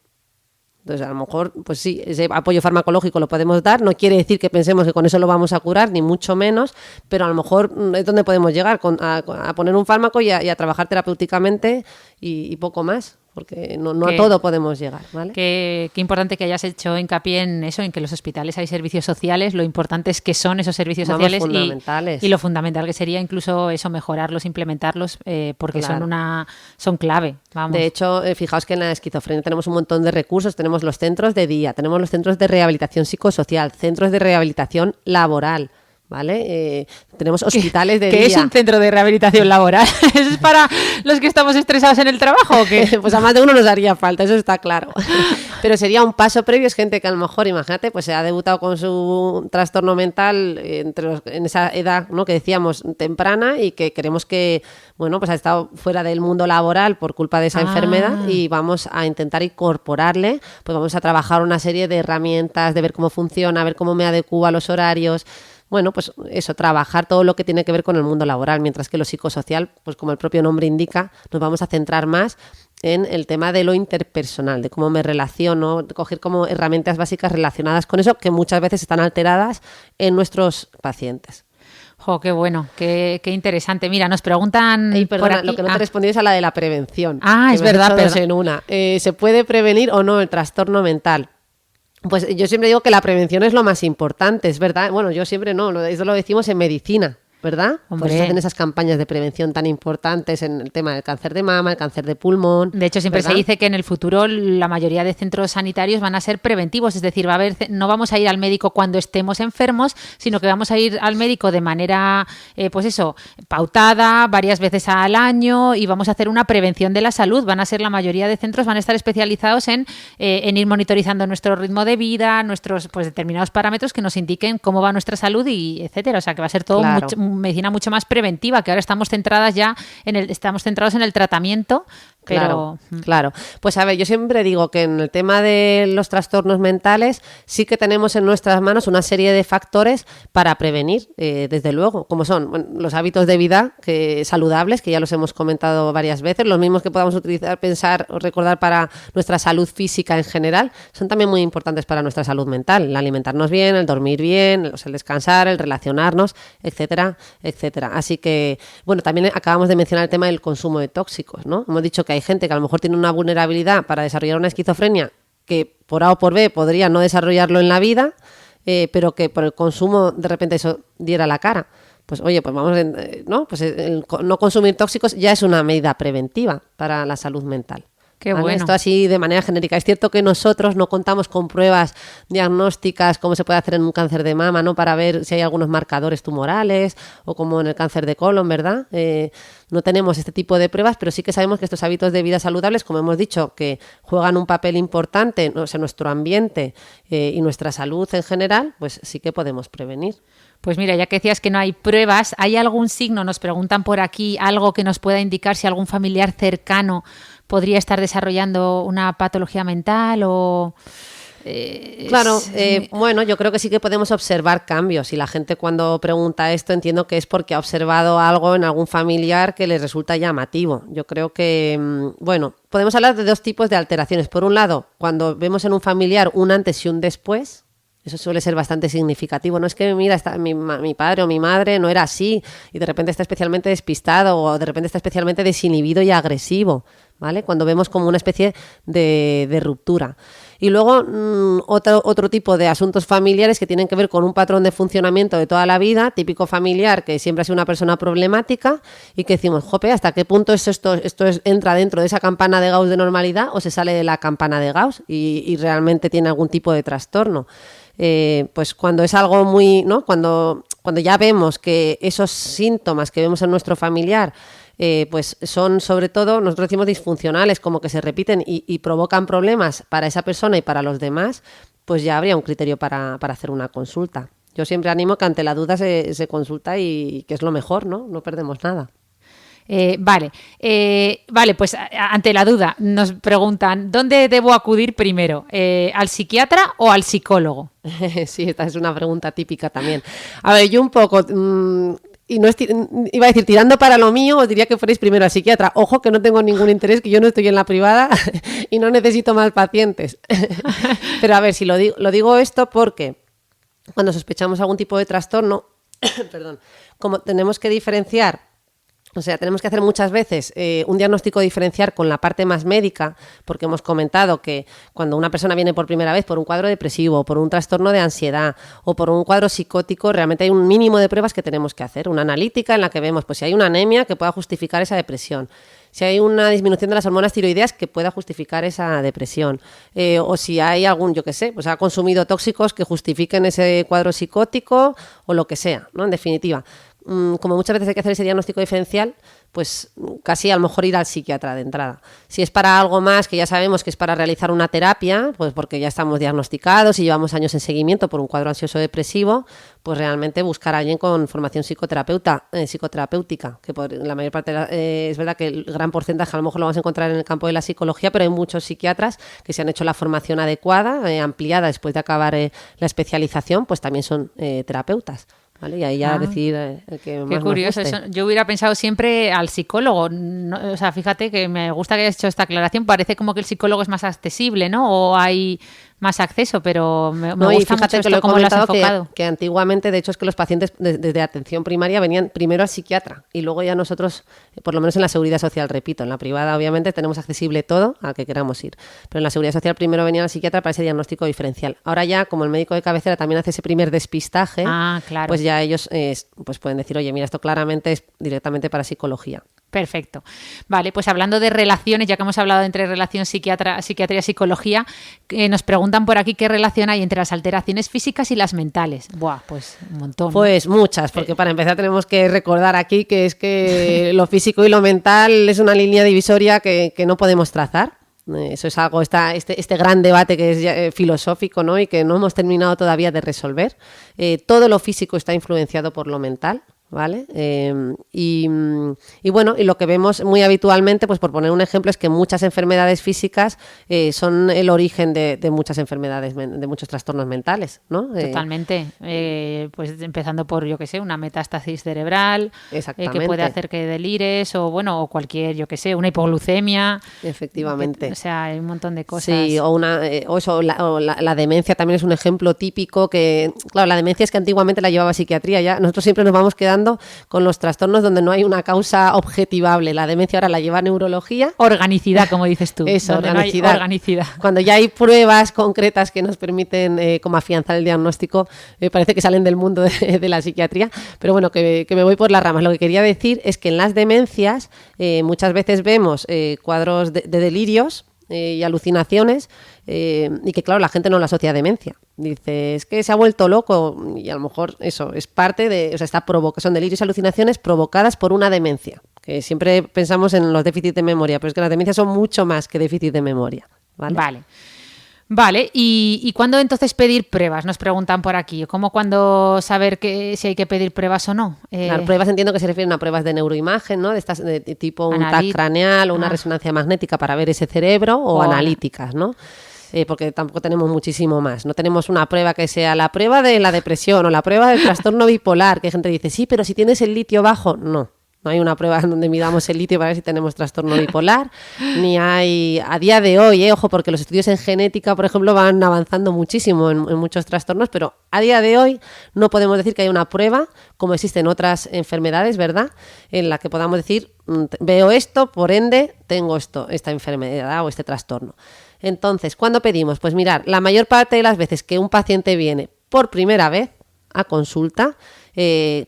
Entonces, a lo mejor, pues sí, ese apoyo farmacológico lo podemos dar, no quiere decir que pensemos que con eso lo vamos a curar, ni mucho menos, pero a lo mejor es donde podemos llegar, a poner un fármaco y a trabajar terapéuticamente y poco más, porque no a todo podemos llegar, ¿vale? Qué importante que hayas hecho hincapié en eso, en que en los hospitales hay servicios sociales, lo importante es que son esos servicios sociales fundamentales. Y lo fundamental que sería incluso eso, mejorarlos, implementarlos, porque Claro. son clave. Vamos. De hecho, fijaos que en la esquizofrenia tenemos un montón de recursos, tenemos los centros de día, tenemos los centros de rehabilitación psicosocial, centros de rehabilitación laboral, ¿vale? Tenemos hospitales de día. ¿Qué es un centro de rehabilitación laboral? ¿Eso es para los que estamos estresados en el trabajo o qué? Pues a más de uno nos haría falta, eso está claro. Pero sería un paso previo, es gente que a lo mejor, imagínate, pues se ha debutado con su trastorno mental en esa edad, ¿no?, que decíamos temprana, y que queremos que, bueno, pues ha estado fuera del mundo laboral por culpa de esa enfermedad, y vamos a intentar incorporarle, pues vamos a trabajar una serie de herramientas, de ver cómo funciona, ver cómo me adecuo a los horarios. Bueno, pues eso, trabajar todo lo que tiene que ver con el mundo laboral, mientras que lo psicosocial, pues como el propio nombre indica, nos vamos a centrar más en el tema de lo interpersonal, de cómo me relaciono, de coger como herramientas básicas relacionadas con eso, que muchas veces están alteradas en nuestros pacientes. ¡Jo, qué bueno! Qué interesante! Mira, nos preguntan Perdona, por aquí. lo que no te he respondido es a la de la prevención. Es verdad, pero en una. ¿Se puede prevenir o no el trastorno mental? Pues yo siempre digo que la prevención es lo más importante, es verdad. Bueno, yo siempre no, eso lo decimos en medicina, ¿verdad? Hombre. Pues se hacen esas campañas de prevención tan importantes en el tema del cáncer de mama, el cáncer de pulmón. De hecho, siempre ¿verdad? se dice que en el futuro la mayoría de centros sanitarios van a ser preventivos, es decir, no vamos a ir al médico cuando estemos enfermos, sino que vamos a ir al médico de manera, pues eso, pautada, varias veces al año, y vamos a hacer una prevención de la salud. Van a ser, la mayoría de centros van a estar especializados en ir monitorizando nuestro ritmo de vida, nuestros pues determinados parámetros que nos indiquen cómo va nuestra salud y etcétera. O sea, que va a ser todo Claro. medicina mucho más preventiva, que ahora estamos centrados en el tratamiento, pero Claro. Pues a ver, yo siempre digo que en el tema de los trastornos mentales sí que tenemos en nuestras manos una serie de factores para prevenir, desde luego, como son los hábitos de vida saludables, que ya los hemos comentado varias veces, los mismos que podamos utilizar, pensar o recordar para nuestra salud física en general, son también muy importantes para nuestra salud mental, el alimentarnos bien, el dormir bien, el descansar, el relacionarnos, etcétera, etcétera. Así que, bueno, también acabamos de mencionar el tema del consumo de tóxicos, ¿no? Hemos dicho que hay gente que a lo mejor tiene una vulnerabilidad para desarrollar una esquizofrenia que por A o por B podría no desarrollarlo en la vida, pero que por el consumo de repente eso diera la cara. Pues oye, pues vamos, ¿no? Pues el no consumir tóxicos ya es una medida preventiva para la salud mental. qué ¿Vale? bueno. Esto así de manera genérica. Es cierto que nosotros no contamos con pruebas diagnósticas como se puede hacer en un cáncer de mama, ¿no?, para ver si hay algunos marcadores tumorales, o como en el cáncer de colon, ¿verdad? No tenemos este tipo de pruebas, pero sí que sabemos que estos hábitos de vida saludables, como hemos dicho, que juegan un papel importante, o sea, en nuestro ambiente y nuestra salud en general, pues sí que podemos prevenir. Pues mira, ya que decías que no hay pruebas, ¿hay algún signo? Nos preguntan por aquí, algo que nos pueda indicar si algún familiar cercano podría estar desarrollando una patología mental o... Claro, bueno, yo creo que sí que podemos observar cambios, y la gente cuando pregunta esto entiendo que es porque ha observado algo en algún familiar que les resulta llamativo. Yo creo que, bueno, podemos hablar de dos tipos de alteraciones. Por un lado, cuando vemos en un familiar un antes y un después, eso suele ser bastante significativo. No es que, mira, mi padre o mi madre no era así y de repente está especialmente despistado, o de repente está especialmente desinhibido y agresivo, ¿vale? Cuando vemos como una especie de ruptura. Y luego otro tipo de asuntos familiares que tienen que ver con un patrón de funcionamiento de toda la vida, típico familiar que siempre ha sido una persona problemática, y que decimos, jope, ¿hasta qué punto entra dentro de esa campana de Gauss de normalidad o se sale de la campana de Gauss y realmente tiene algún tipo de trastorno? Pues cuando es algo muy, ¿no?, cuando cuando ya vemos que esos síntomas que vemos en nuestro familiar pues son sobre todo, nosotros decimos disfuncionales, como que se repiten y provocan problemas para esa persona y para los demás, pues ya habría un criterio para hacer una consulta. Yo siempre animo que ante la duda se consulta y que es lo mejor, ¿no? No perdemos nada. Vale, pues ante la duda nos preguntan, ¿dónde debo acudir primero? ¿Al psiquiatra o al psicólogo? Sí, esta es una pregunta típica también. A ver, yo un poco... y no iba a decir, tirando para lo mío, os diría que fuerais primero al psiquiatra. Ojo, que no tengo ningún interés, que yo no estoy en la privada y no necesito más pacientes. Pero a ver, si lo digo esto porque cuando sospechamos algún tipo de trastorno, perdón, como tenemos que diferenciar, o sea, tenemos que hacer muchas veces un diagnóstico diferencial con la parte más médica, porque hemos comentado que cuando una persona viene por primera vez por un cuadro depresivo, por un trastorno de ansiedad o por un cuadro psicótico, realmente hay un mínimo de pruebas que tenemos que hacer. Una analítica en la que vemos pues, si hay una anemia que pueda justificar esa depresión, si hay una disminución de las hormonas tiroideas que pueda justificar esa depresión, o si hay algún, yo qué sé, pues ha consumido tóxicos que justifiquen ese cuadro psicótico o lo que sea, ¿no? En definitiva, como muchas veces hay que hacer ese diagnóstico diferencial, pues casi a lo mejor ir al psiquiatra de entrada. Si es para algo más, que ya sabemos que es para realizar una terapia, pues porque ya estamos diagnosticados y llevamos años en seguimiento por un cuadro ansioso depresivo, pues realmente buscar a alguien con formación psicoterapéutica, que por la mayor parte es verdad que el gran porcentaje a lo mejor lo vamos a encontrar en el campo de la psicología, pero hay muchos psiquiatras que se han hecho la formación adecuada, ampliada después de acabar la especialización, pues también son terapeutas. ¿Vale? Y ahí ya decidir el que más qué curioso nos guste. eso. Yo hubiera pensado siempre al psicólogo. No, o sea, fíjate que me gusta que hayas hecho esta aclaración. Parece como que el psicólogo es más accesible, ¿no? O hay más acceso, pero me gusta mucho esto, cómo lo has enfocado. Que antiguamente, de hecho, es que los pacientes desde atención primaria venían primero al psiquiatra y luego ya nosotros, por lo menos en la seguridad social, repito, en la privada obviamente tenemos accesible todo al que queramos ir, pero en la seguridad social primero venían al psiquiatra para ese diagnóstico diferencial. Ahora ya, como el médico de cabecera también hace ese primer despistaje, claro. pues ya ellos pues pueden decir, oye, mira, esto claramente es directamente para psicología. Perfecto. Vale, pues hablando de relaciones, ya que hemos hablado entre relación psiquiatría y psicología, nos preguntan por aquí qué relación hay entre las alteraciones físicas y las mentales. Buah, pues un montón. Pues muchas, porque para empezar tenemos que recordar aquí que es que lo físico y lo mental es una línea divisoria que no podemos trazar. Eso es algo, este gran debate que es filosófico, ¿no? Y que no hemos terminado todavía de resolver. Todo lo físico está influenciado por lo mental. ¿Vale? Y bueno, y lo que vemos muy habitualmente, pues por poner un ejemplo, es que muchas enfermedades físicas son el origen de muchas enfermedades, de muchos trastornos mentales, ¿no? Totalmente. Pues empezando por, yo qué sé, una metástasis cerebral, que puede hacer que delires, o bueno, o cualquier, yo qué sé, una hipoglucemia. Efectivamente. O sea, hay un montón de cosas. Sí, o la demencia también es un ejemplo típico que, claro, la demencia es que antiguamente la llevaba psiquiatría, ya nosotros siempre nos vamos quedando con los trastornos donde no hay una causa objetivable. La demencia ahora la lleva neurología. Organicidad, como dices tú. Eso, organicidad. No organicidad. Cuando ya hay pruebas concretas que nos permiten como afianzar el diagnóstico, parece que salen del mundo de la psiquiatría. Pero bueno, que me voy por las ramas. Lo que quería decir es que en las demencias muchas veces vemos cuadros de delirios y alucinaciones y que claro, la gente no lo asocia a demencia. Dice, es que se ha vuelto loco y a lo mejor eso es parte de, o sea, son delirios y alucinaciones provocadas por una demencia, que siempre pensamos en los déficits de memoria, pero es que las demencias son mucho más que déficit de memoria. Vale, ¿y cuándo entonces pedir pruebas? Nos preguntan por aquí. ¿Cómo cuándo saber si hay que pedir pruebas o no? Las pruebas entiendo que se refieren a pruebas de neuroimagen, ¿no? De estas de tipo un TAC craneal o una resonancia magnética para ver ese cerebro o analíticas, ¿no? Porque tampoco tenemos muchísimo más. No tenemos una prueba que sea la prueba de la depresión o la prueba del trastorno bipolar, que hay gente que dice, sí, pero si tienes el litio bajo, no. No hay una prueba donde midamos el litio para ver si tenemos trastorno bipolar, ni hay a día de hoy, ojo, porque los estudios en genética, por ejemplo, van avanzando muchísimo en muchos trastornos, pero a día de hoy no podemos decir que hay una prueba, como existen otras enfermedades, ¿verdad?, en la que podamos decir, veo esto, por ende, tengo esta enfermedad o este trastorno. Entonces, ¿cuándo pedimos? Pues mirar, la mayor parte de las veces que un paciente viene por primera vez a consulta,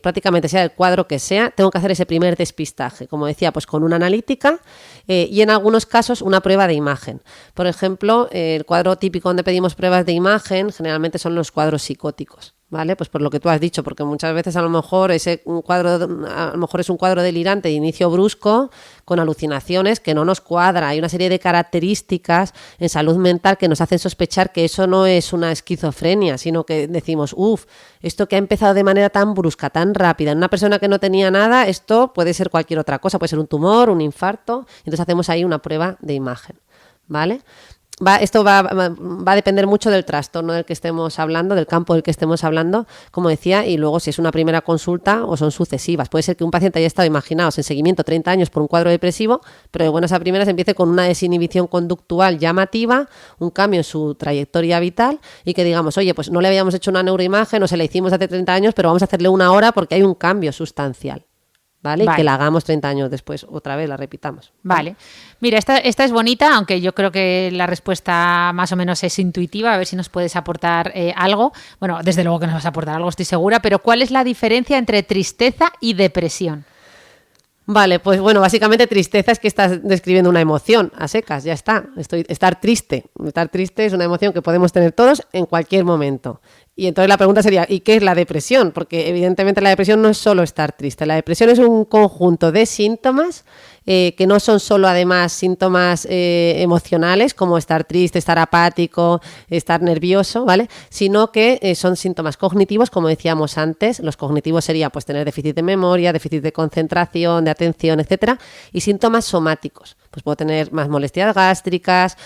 prácticamente sea el cuadro que sea, tengo que hacer ese primer despistaje, como decía, pues con una analítica y en algunos casos una prueba de imagen. Por ejemplo, el cuadro típico donde pedimos pruebas de imagen generalmente son los cuadros psicóticos, ¿vale? Pues por lo que tú has dicho, porque muchas veces a lo mejor es un cuadro delirante de inicio brusco con alucinaciones que no nos cuadra. Hay una serie de características en salud mental que nos hacen sospechar que eso no es una esquizofrenia, sino que decimos, esto que ha empezado de manera tan brusca, tan rápida, en una persona que no tenía nada, esto puede ser cualquier otra cosa, puede ser un tumor, un infarto. Entonces hacemos ahí una prueba de imagen, ¿vale? Esto va a depender mucho del trastorno del que estemos hablando, del campo del que estemos hablando, como decía, y luego si es una primera consulta o son sucesivas. Puede ser que un paciente haya estado, imaginaos, en seguimiento 30 años por un cuadro depresivo, pero de buenas a primeras empiece con una desinhibición conductual llamativa, un cambio en su trayectoria vital y que digamos, oye, pues no le habíamos hecho una neuroimagen o se la hicimos hace 30 años, pero vamos a hacerle una ahora porque hay un cambio sustancial. ¿Vale? Y que la hagamos 30 años después, otra vez la repitamos. Vale. Mira, esta es bonita, aunque yo creo que la respuesta más o menos es intuitiva, a ver si nos puedes aportar algo. Bueno, desde luego que nos vas a aportar algo, estoy segura, pero ¿cuál es la diferencia entre tristeza y depresión? Vale, pues bueno, básicamente tristeza es que estás describiendo una emoción a secas, ya está. Estar triste. Estar triste es una emoción que podemos tener todos en cualquier momento. Y entonces la pregunta sería, ¿y qué es la depresión? Porque evidentemente la depresión no es solo estar triste. La depresión es un conjunto de síntomas que no son solo además síntomas emocionales como estar triste, estar apático, estar nervioso, ¿vale? Sino que son síntomas cognitivos, como decíamos antes. Los cognitivos serían pues tener déficit de memoria, déficit de concentración, de atención, etcétera, y síntomas somáticos. Pues puedo tener más molestias gástricas,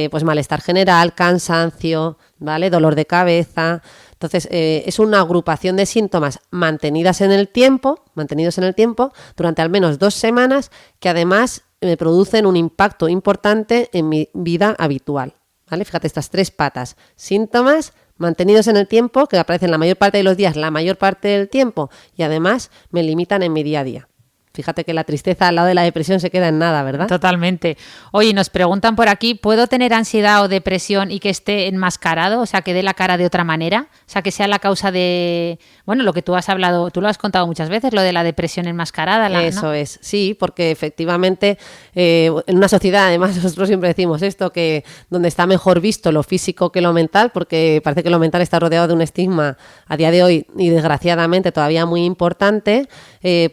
pues malestar general, cansancio, ¿vale? Dolor de cabeza. Entonces, es una agrupación de síntomas mantenidos en el tiempo, durante al menos 2 semanas, que además me producen un impacto importante en mi vida habitual, ¿vale? Fíjate, estas 3 patas. Síntomas mantenidos en el tiempo, que aparecen la mayor parte de los días, la mayor parte del tiempo, y además me limitan en mi día a día. Fíjate que la tristeza al lado de la depresión se queda en nada, ¿verdad? Totalmente. Oye, nos preguntan por aquí, ¿puedo tener ansiedad o depresión y que esté enmascarado? O sea, que dé la cara de otra manera. O sea, que sea la causa de... Bueno, lo que tú has hablado, tú lo has contado muchas veces, lo de la depresión enmascarada. Eso, ¿no? Es, sí, porque efectivamente en una sociedad, además nosotros siempre decimos esto, que donde está mejor visto lo físico que lo mental, porque parece que lo mental está rodeado de un estigma a día de hoy y desgraciadamente todavía muy importante,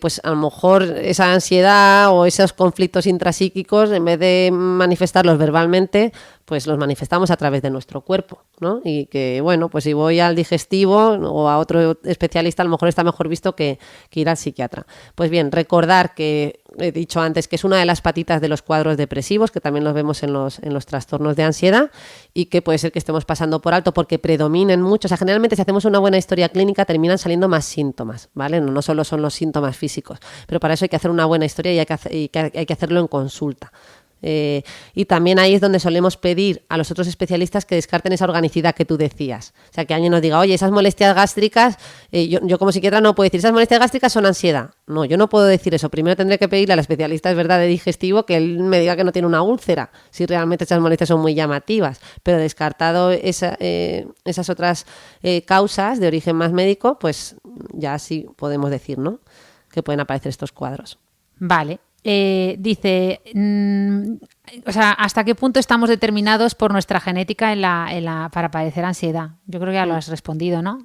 pues a lo mejor esa ansiedad o esos conflictos intrapsíquicos, en vez de manifestarlos verbalmente, pues los manifestamos a través de nuestro cuerpo, ¿no? Y que, bueno, pues si voy al digestivo o a otro especialista, a lo mejor está mejor visto que ir al psiquiatra. Pues bien, recordar que he dicho antes que es una de las patitas de los cuadros depresivos, que también los vemos en los trastornos de ansiedad y que puede ser que estemos pasando por alto porque predominen mucho. O sea, generalmente si hacemos una buena historia clínica terminan saliendo más síntomas, ¿vale? No solo son los síntomas físicos, pero para eso hay que hacer una buena historia y hay que hacerlo en consulta. Y también ahí es donde solemos pedir a los otros especialistas que descarten esa organicidad que tú decías. O sea, que alguien nos diga, oye, esas molestias gástricas, yo como psiquiatra no puedo decir, esas molestias gástricas son ansiedad. No, yo no puedo decir eso. Primero tendré que pedirle al especialista, es verdad, de digestivo, que él me diga que no tiene una úlcera, si realmente esas molestias son muy llamativas. Pero descartado esas otras causas de origen más médico, pues ya sí podemos decir, ¿no?, que pueden aparecer estos cuadros. Vale. Dice, o sea, ¿hasta qué punto estamos determinados por nuestra genética para padecer ansiedad? Yo creo que ya lo has respondido, ¿no?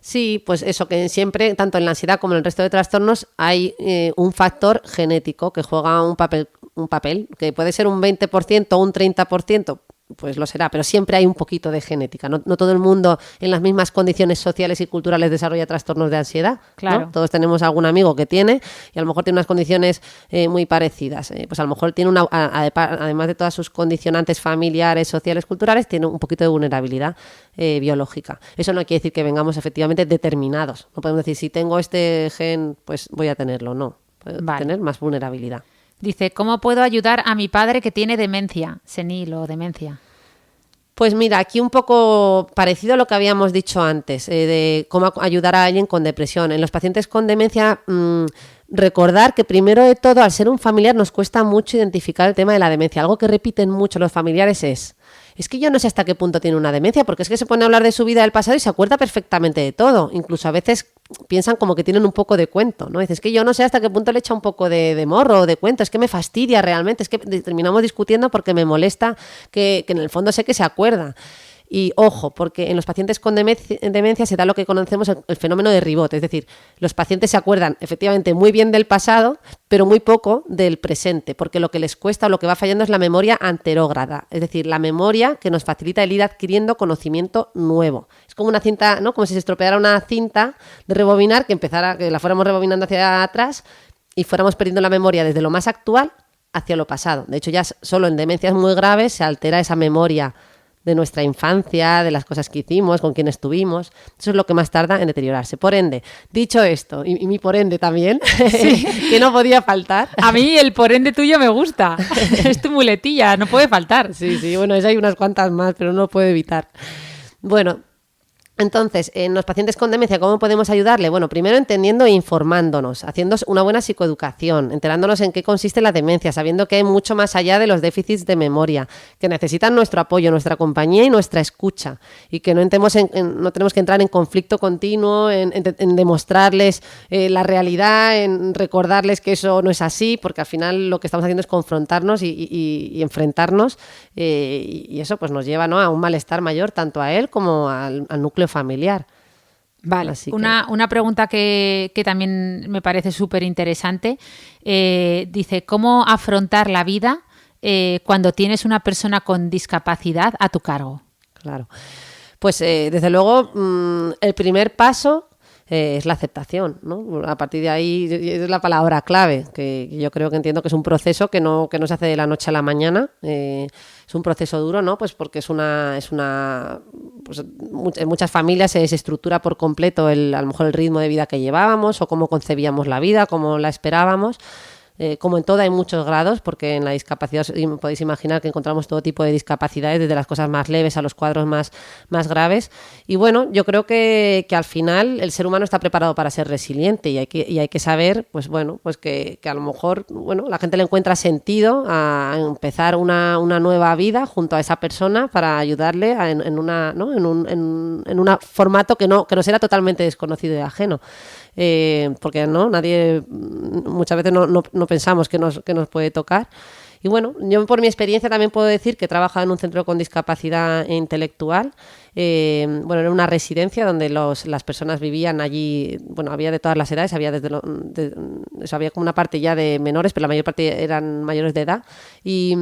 Sí, pues eso, que siempre, tanto en la ansiedad como en el resto de trastornos, hay un factor genético que juega un papel, que puede ser un 20% o un 30%, pues lo será, pero siempre hay un poquito de genética. No todo el mundo en las mismas condiciones sociales y culturales desarrolla trastornos de ansiedad. Claro. ¿No? Todos tenemos algún amigo que tiene y a lo mejor tiene unas condiciones muy parecidas. Pues a lo mejor tiene además de todas sus condicionantes familiares, sociales, culturales, tiene un poquito de vulnerabilidad biológica. Eso no quiere decir que vengamos efectivamente determinados. No podemos decir, si tengo este gen, pues voy a tenerlo. No, puedo tener más vulnerabilidad. Dice, ¿cómo puedo ayudar a mi padre que tiene demencia senil o demencia? Pues mira, aquí un poco parecido a lo que habíamos dicho antes, de cómo ayudar a alguien con depresión. En los pacientes con demencia, recordar que primero de todo, al ser un familiar, nos cuesta mucho identificar el tema de la demencia. Algo que repiten mucho los familiares es que yo no sé hasta qué punto tiene una demencia, porque es que se pone a hablar de su vida del pasado y se acuerda perfectamente de todo. Incluso a veces piensan como que tienen un poco de cuento, ¿no? Dices que yo no sé hasta qué punto le echa un poco de morro o de cuento, es que me fastidia realmente, es que terminamos discutiendo porque me molesta que en el fondo sé que se acuerda. Y ojo, porque en los pacientes con demencia se da lo que conocemos el fenómeno de ribot, es decir, los pacientes se acuerdan efectivamente muy bien del pasado, pero muy poco del presente, porque lo que les cuesta o lo que va fallando es la memoria anterógrada, es decir, la memoria que nos facilita el ir adquiriendo conocimiento nuevo. Es como una cinta, ¿no? Como si se estropeara una cinta de rebobinar, que la fuéramos rebobinando hacia atrás y fuéramos perdiendo la memoria desde lo más actual hacia lo pasado. De hecho, ya solo en demencias muy graves se altera esa memoria de nuestra infancia, de las cosas que hicimos, con quién estuvimos. Eso es lo que más tarda en deteriorarse. Por ende, dicho esto, y mi por ende también, sí. que no podía faltar. A mí el por ende tuyo me gusta. Es tu muletilla, no puede faltar. Sí, bueno, hay unas cuantas más, pero no lo puedo evitar. Bueno, entonces, en los pacientes con demencia, ¿cómo podemos ayudarle? Bueno, primero entendiendo e informándonos, haciendo una buena psicoeducación, enterándonos en qué consiste la demencia, sabiendo que hay mucho más allá de los déficits de memoria, que necesitan nuestro apoyo, nuestra compañía y nuestra escucha, y que no tenemos que entrar en conflicto continuo, en demostrarles la realidad, en recordarles que eso no es así, porque al final lo que estamos haciendo es confrontarnos y enfrentarnos, y eso pues nos lleva, ¿no?, a un malestar mayor, tanto a él como al núcleo familiar. Vale, una pregunta que también me parece súper interesante. Dice, ¿cómo afrontar la vida cuando tienes una persona con discapacidad a tu cargo? Claro, pues desde luego el primer paso es la aceptación, ¿no? A partir de ahí es la palabra clave, que yo creo que entiendo que es un proceso que no se hace de la noche a la mañana, es un proceso duro, ¿no? Pues porque pues en muchas familias se desestructura por completo a lo mejor el ritmo de vida que llevábamos o cómo concebíamos la vida, cómo la esperábamos. Como en todo hay muchos grados, porque en la discapacidad podéis imaginar que encontramos todo tipo de discapacidades, desde las cosas más leves a los cuadros más graves. Y bueno, yo creo que al final el ser humano está preparado para ser resiliente y hay que saber, pues bueno, pues que a lo mejor la gente le encuentra sentido a empezar una nueva vida junto a esa persona para ayudarle en un formato que nos era totalmente desconocido y ajeno. Porque nadie, muchas veces no pensamos que nos puede tocar. Y bueno, yo por mi experiencia también puedo decir que he trabajado en un centro con discapacidad intelectual. Era una residencia donde las personas vivían allí, había de todas las edades, había había como una parte ya de menores, pero la mayor parte eran mayores de edad y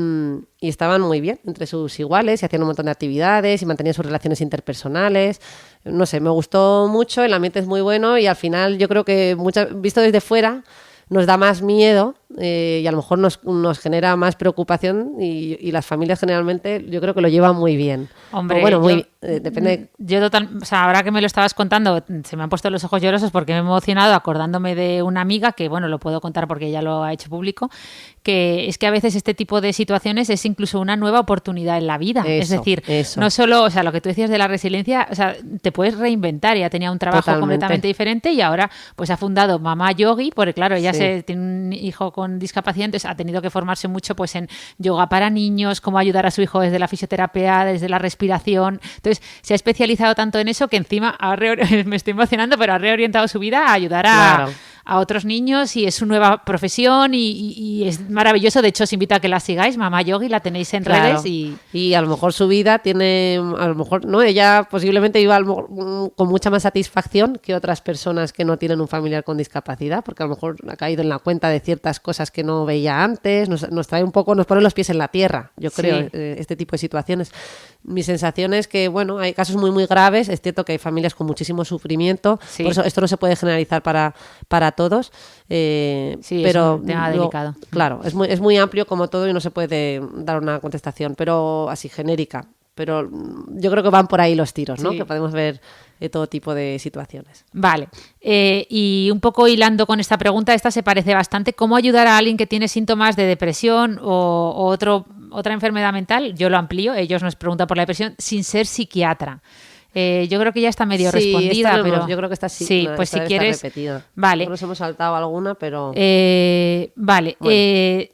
estaban muy bien entre sus iguales y hacían un montón de actividades y mantenían sus relaciones interpersonales. No sé, me gustó mucho, el ambiente es muy bueno y al final yo creo que visto desde fuera nos da más miedo y a lo mejor nos genera más preocupación y las familias generalmente yo creo que lo llevan muy bien. Hombre, depende. Yo ahora que me lo estabas contando se me han puesto los ojos llorosos porque me he emocionado acordándome de una amiga que, lo puedo contar porque ella lo ha hecho público, que es que a veces este tipo de situaciones es incluso una nueva oportunidad en la vida. Es decir, no solo, lo que tú decías de la resiliencia, te puedes reinventar. Ella tenía un trabajo completamente diferente y ahora pues ha fundado Mamá Yogi, porque claro, ella tiene un hijo con discapacidad, entonces ha tenido que formarse mucho pues en yoga para niños, cómo ayudar a su hijo desde la fisioterapia, desde la respiración. Entonces se ha especializado tanto en eso que encima me estoy emocionando, pero ha reorientado su vida a ayudar a otros niños y es su nueva profesión y es maravilloso. De hecho, os invito a que la sigáis, Mamá Yogi, la tenéis en redes. Y a lo mejor su vida tiene, a lo mejor, ¿no? Ella posiblemente iba con mucha más satisfacción que otras personas que no tienen un familiar con discapacidad, porque a lo mejor ha caído en la cuenta de ciertas cosas que no veía antes, nos trae un poco, nos pone los pies en la tierra, yo creo, este tipo de situaciones. Mi sensación es que, hay casos muy, muy graves, es cierto que hay familias con muchísimo sufrimiento, por eso esto no se puede generalizar para todos, pero es un tema delicado. Claro, es muy amplio como todo y no se puede dar una contestación, pero así genérica. Pero yo creo que van por ahí los tiros, ¿no? Que podemos ver todo tipo de situaciones. Vale. Y un poco hilando con esta pregunta, esta se parece bastante. ¿Cómo ayudar a alguien que tiene síntomas de depresión o otra enfermedad mental? Yo lo amplío. Ellos nos preguntan por la depresión sin ser psiquiatra. Yo creo que ya está medio respondida, pero yo creo que está así. Sí, pues si quieres, vale. Nos hemos saltado alguna, pero vale. Bueno,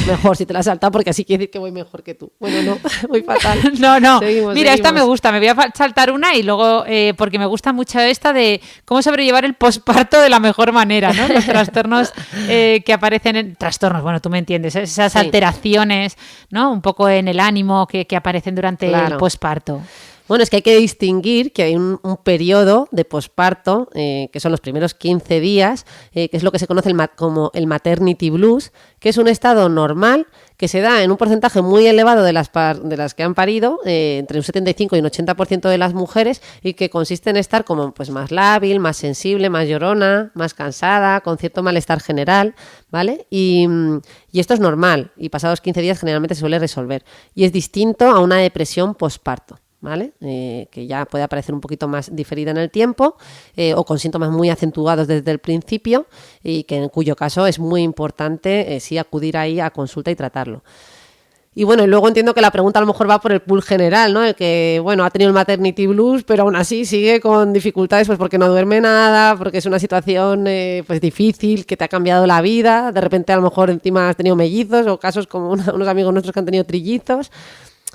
mejor si te la has saltado porque así quiere decir que voy mejor que tú. Bueno, no, voy fatal. No. Mira, esta me gusta. Me voy a saltar una y luego porque me gusta mucho esta de cómo sobrellevar el posparto de la mejor manera, ¿no? Los trastornos que aparecen en trastornos. Bueno, tú me entiendes. Esas alteraciones, ¿no? Un poco en el ánimo que aparecen durante el posparto. Bueno, es que hay que distinguir que hay un periodo de posparto, que son los primeros 15 días, que es lo que se conoce como el maternity blues, que es un estado normal que se da en un porcentaje muy elevado de las que han parido, entre un 75 y un 80% de las mujeres, y que consiste en estar como pues más lábil, más sensible, más llorona, más cansada, con cierto malestar general, ¿vale? Y esto es normal, y pasados 15 días generalmente se suele resolver. Y es distinto a una depresión posparto, ¿vale? Que ya puede aparecer un poquito más diferida en el tiempo, o con síntomas muy acentuados desde el principio, y que en cuyo caso es muy importante sí acudir ahí a consulta y tratarlo. Y bueno, y luego entiendo que la pregunta a lo mejor va por el pool general, ¿no? El que, bueno, ha tenido el maternity blues, pero aún así sigue con dificultades, pues porque no duerme nada, porque es una situación pues difícil, que te ha cambiado la vida, de repente a lo mejor encima has tenido mellizos, o casos como unos amigos nuestros que han tenido trillizos.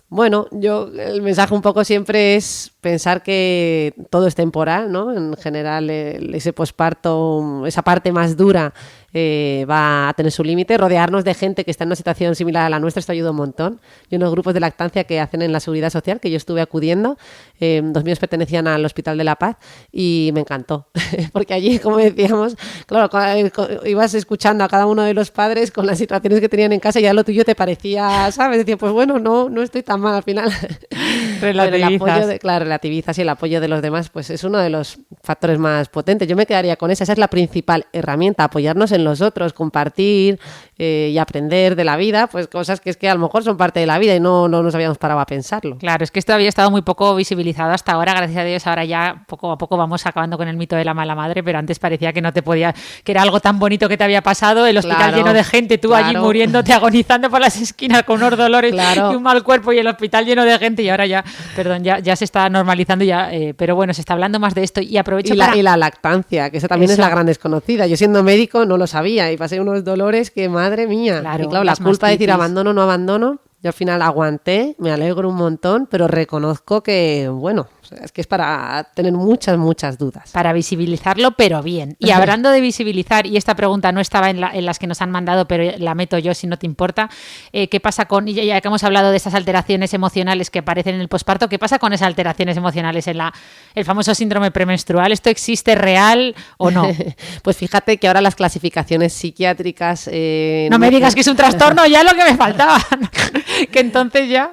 Bueno, el mensaje un poco siempre es pensar que todo es temporal, ¿no? En general, ese posparto, esa parte más dura, va a tener su límite. Rodearnos de gente que está en una situación similar a la nuestra, esto ayuda un montón. Hay unos grupos de lactancia que hacen en la Seguridad Social, que yo estuve acudiendo. Dos míos pertenecían al Hospital de la Paz y me encantó. Porque allí, como decíamos, claro, ibas escuchando a cada uno de los padres con las situaciones que tenían en casa y ya lo tuyo te parecía, ¿sabes? Decía, pues bueno, no estoy tan mal al final. Relativizas. Relativizas, y el apoyo de los demás pues es uno de los factores más potentes. Yo me quedaría con esa es la principal herramienta, apoyarnos en los otros, compartir y aprender de la vida, pues cosas que es que a lo mejor son parte de la vida y no nos habíamos parado a pensarlo. Claro, es que esto había estado muy poco visibilizado hasta ahora, gracias a Dios. Ahora ya poco a poco vamos acabando con el mito de la mala madre, pero antes parecía que no te podía, que era algo tan bonito que te había pasado, el hospital lleno de gente, tú allí muriéndote, agonizando por las esquinas con unos dolores y un mal cuerpo, y el hospital lleno de gente, y ahora ya, perdón, ya se está normalizando ya, pero bueno, se está hablando más de esto y aprovecho y la lactancia, que esa también es la gran desconocida. Yo siendo médico no lo sabía y pasé unos dolores que madre mía. Claro, y claro, la culpa de decir abandono, no abandono. Yo al final aguanté, me alegro un montón, pero reconozco que, bueno, es que es para tener muchas dudas. Para visibilizarlo, pero bien. Y hablando de visibilizar, y esta pregunta no estaba en las que nos han mandado, pero la meto yo si no te importa, ¿qué pasa con, ya que hemos hablado de esas alteraciones emocionales que aparecen en el posparto, qué pasa con esas alteraciones emocionales en el famoso síndrome premenstrual? ¿Esto existe real o no? Pues fíjate que ahora las clasificaciones psiquiátricas... no me digas que es un trastorno, ya lo que me faltaba. Que entonces ya...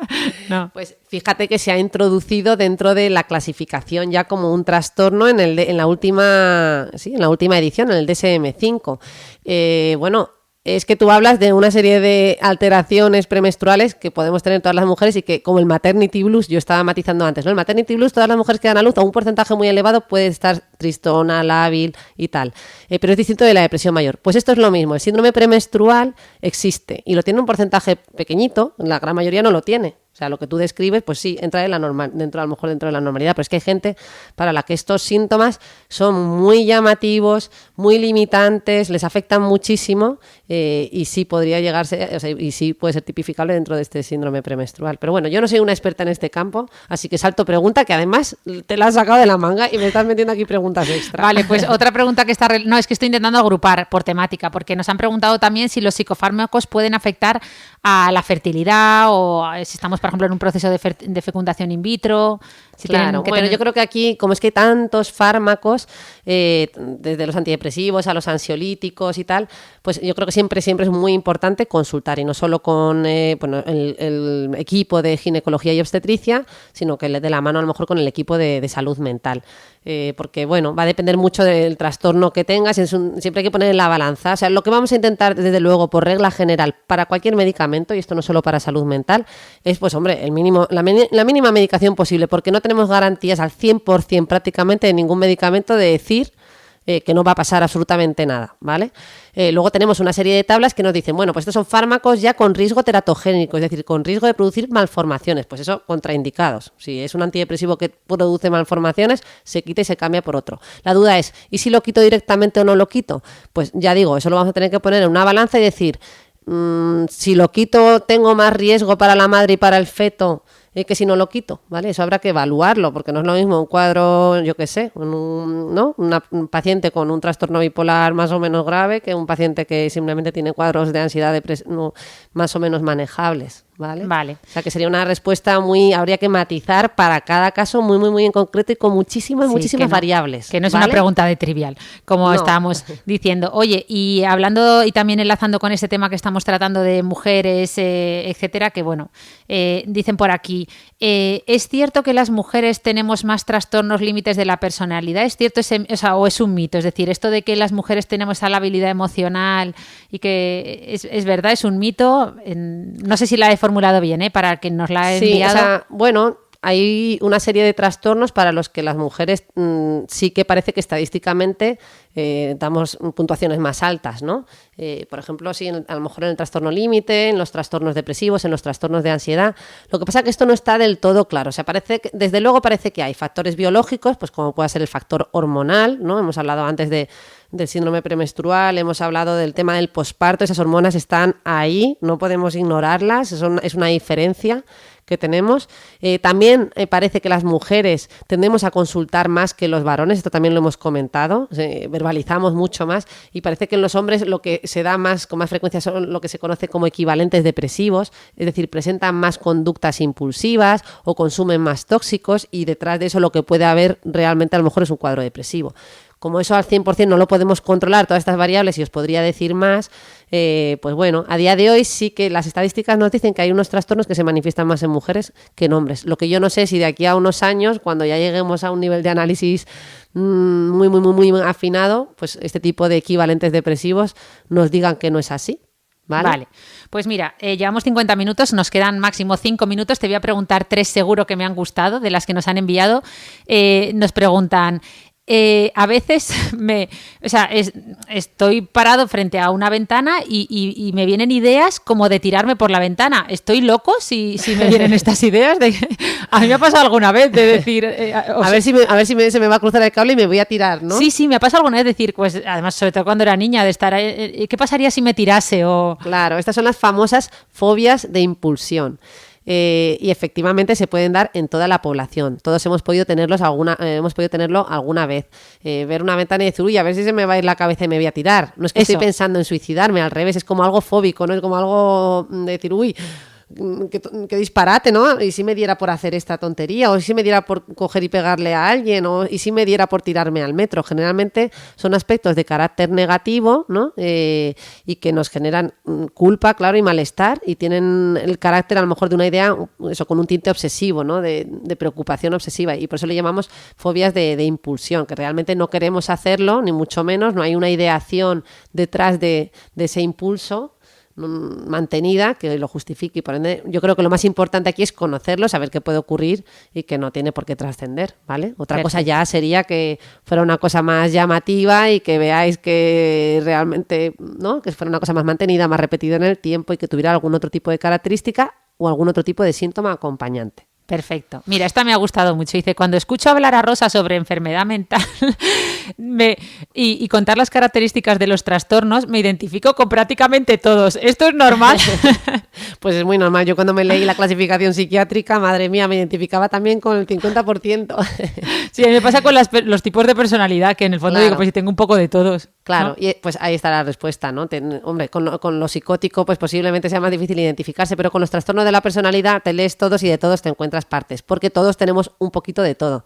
No. Pues fíjate que se ha introducido dentro de la clasificación ya como un trastorno en la última edición, en el DSM-5. Bueno, es que tú hablas de una serie de alteraciones premenstruales que podemos tener todas las mujeres y que, como el maternity blues, yo estaba matizando antes, ¿no? El maternity blues, todas las mujeres que dan a luz a un porcentaje muy elevado puede estar tristona, lábil y tal, pero es distinto de la depresión mayor. Pues esto es lo mismo, el síndrome premenstrual existe y lo tiene un porcentaje pequeñito, la gran mayoría no lo tiene. O sea, lo que tú describes, pues sí, entra en la normal, a lo mejor dentro de la normalidad, pero es que hay gente para la que estos síntomas son muy llamativos, muy limitantes, les afectan muchísimo, y sí podría llegarse, o sea, y sí puede ser tipificable dentro de este síndrome premenstrual. Pero bueno, yo no soy una experta en este campo, así que salto pregunta, que además te la has sacado de la manga y me estás metiendo aquí preguntas extra. Vale, pues otra pregunta que está... No, es que estoy intentando agrupar por temática, porque nos han preguntado también si los psicofármacos pueden afectar a la fertilidad o si estamos, por ejemplo, en un proceso de fecundación in vitro. Si claro, bueno, yo creo que aquí, como es que hay tantos fármacos, desde los antidepresivos a los ansiolíticos y tal, pues yo creo que siempre es muy importante consultar, y no solo con el equipo de ginecología y obstetricia, sino que le dé la mano a lo mejor con el equipo de salud mental. Porque bueno, va a depender mucho del trastorno que tengas, siempre hay que poner en la balanza. O sea, lo que vamos a intentar, desde luego, por regla general, para cualquier medicamento, y esto no solo para salud mental, es, pues hombre, la mínima medicación posible, porque no tenemos garantías al 100% prácticamente de ningún medicamento de decir que no va a pasar absolutamente nada, ¿vale? Luego tenemos una serie de tablas que nos dicen, bueno, pues estos son fármacos ya con riesgo teratogénico, es decir, con riesgo de producir malformaciones, pues eso, contraindicados. Si es un antidepresivo que produce malformaciones, se quita y se cambia por otro. La duda es, ¿y si lo quito directamente o no lo quito? Pues ya digo, eso lo vamos a tener que poner en una balanza y decir, si lo quito, tengo más riesgo para la madre y para el feto que si no lo quito, ¿vale? Eso habrá que evaluarlo, porque no es lo mismo un cuadro, yo qué sé, un paciente con un trastorno bipolar más o menos grave que un paciente que simplemente tiene cuadros de ansiedad más o menos manejables. ¿vale? Vale. O sea, que sería una respuesta habría que matizar para cada caso muy, muy, muy en concreto y con muchísimas variables. Que no es ¿vale? una pregunta de trivial, como estábamos diciendo. Oye, y hablando y también enlazando con ese tema que estamos tratando de mujeres, etcétera, que bueno, dicen por aquí, ¿es cierto que las mujeres tenemos más trastornos límites de la personalidad? ¿Es cierto o es un mito? Es decir, esto de que las mujeres tenemos esa labilidad emocional y que es verdad, es un mito. No sé si la he formulado bien, para quien nos la ha enviado. Sí, o sea, bueno, hay una serie de trastornos para los que las mujeres sí que parece que estadísticamente damos puntuaciones más altas, ¿no? Por ejemplo, sí, a lo mejor en el trastorno límite, en los trastornos depresivos, en los trastornos de ansiedad. Lo que pasa es que esto no está del todo claro. O sea, desde luego parece que hay factores biológicos, pues como puede ser el factor hormonal, ¿no? Hemos hablado antes del síndrome premenstrual, hemos hablado del tema del posparto, esas hormonas están ahí, no podemos ignorarlas, es una diferencia que tenemos. También parece que las mujeres tendemos a consultar más que los varones, esto también lo hemos comentado, verbalizamos mucho más y parece que en los hombres lo que se da más con más frecuencia son lo que se conoce como equivalentes depresivos, es decir, presentan más conductas impulsivas o consumen más tóxicos y detrás de eso lo que puede haber realmente a lo mejor es un cuadro depresivo. Como eso al 100% no lo podemos controlar, todas estas variables, y os podría decir más, pues bueno, a día de hoy sí que las estadísticas nos dicen que hay unos trastornos que se manifiestan más en mujeres que en hombres. Lo que yo no sé si de aquí a unos años, cuando ya lleguemos a un nivel de análisis muy, muy, muy, muy afinado, pues este tipo de equivalentes depresivos nos digan que no es así. Vale, pues mira, llevamos 50 minutos, nos quedan máximo 5 minutos. Te voy a preguntar 3 seguro que me han gustado, de las que nos han enviado. Nos preguntan... a veces estoy parado frente a una ventana y me vienen ideas como de tirarme por la ventana. ¿Estoy loco si me vienen estas ideas? A mí me ha pasado alguna vez de decir... a ver si se me va a cruzar el cable y me voy a tirar, ¿no? Sí, me ha pasado alguna vez decir, pues además sobre todo cuando era niña, de estar... ¿qué pasaría si me tirase? Claro, estas son las famosas fobias de impulsión. Y efectivamente se pueden dar en toda la población. Todos hemos podido tenerlo alguna vez. Ver una ventana y decir, uy, a ver si se me va a ir la cabeza y me voy a tirar. No es que estoy pensando en suicidarme, al revés, es como algo fóbico, no es como algo de decir, uy, qué disparate, ¿no? Y si me diera por hacer esta tontería, o si me diera por coger y pegarle a alguien, y si me diera por tirarme al metro. Generalmente son aspectos de carácter negativo, ¿no? Y que nos generan culpa, claro, y malestar, y tienen el carácter a lo mejor de una idea, eso, con un tinte obsesivo, ¿no? De preocupación obsesiva, y por eso le llamamos fobias de impulsión, que realmente no queremos hacerlo, ni mucho menos, no hay una ideación detrás de ese impulso mantenida que lo justifique, y por ende yo creo que lo más importante aquí es conocerlo, saber qué puede ocurrir y que no tiene por qué trascender, ¿vale? Otra cosa ya sería que fuera una cosa más llamativa y que veáis que realmente, ¿no? Que fuera una cosa más mantenida, más repetida en el tiempo y que tuviera algún otro tipo de característica o algún otro tipo de síntoma acompañante. Perfecto. Mira, esta me ha gustado mucho. Dice, cuando escucho hablar a Rosa sobre enfermedad mental y contar las características de los trastornos, me identifico con prácticamente todos. ¿Esto es normal? Pues es muy normal. Yo cuando me leí la clasificación psiquiátrica, madre mía, me identificaba también con el 50%. Sí, a mí me pasa con los tipos de personalidad, que en el fondo digo, pues si tengo un poco de todos. Claro, ¿no? Y pues ahí está la respuesta, ¿no? Hombre, con lo psicótico pues posiblemente sea más difícil identificarse, pero con los trastornos de la personalidad te lees todos y de todos te encuentras partes, porque todos tenemos un poquito de todo.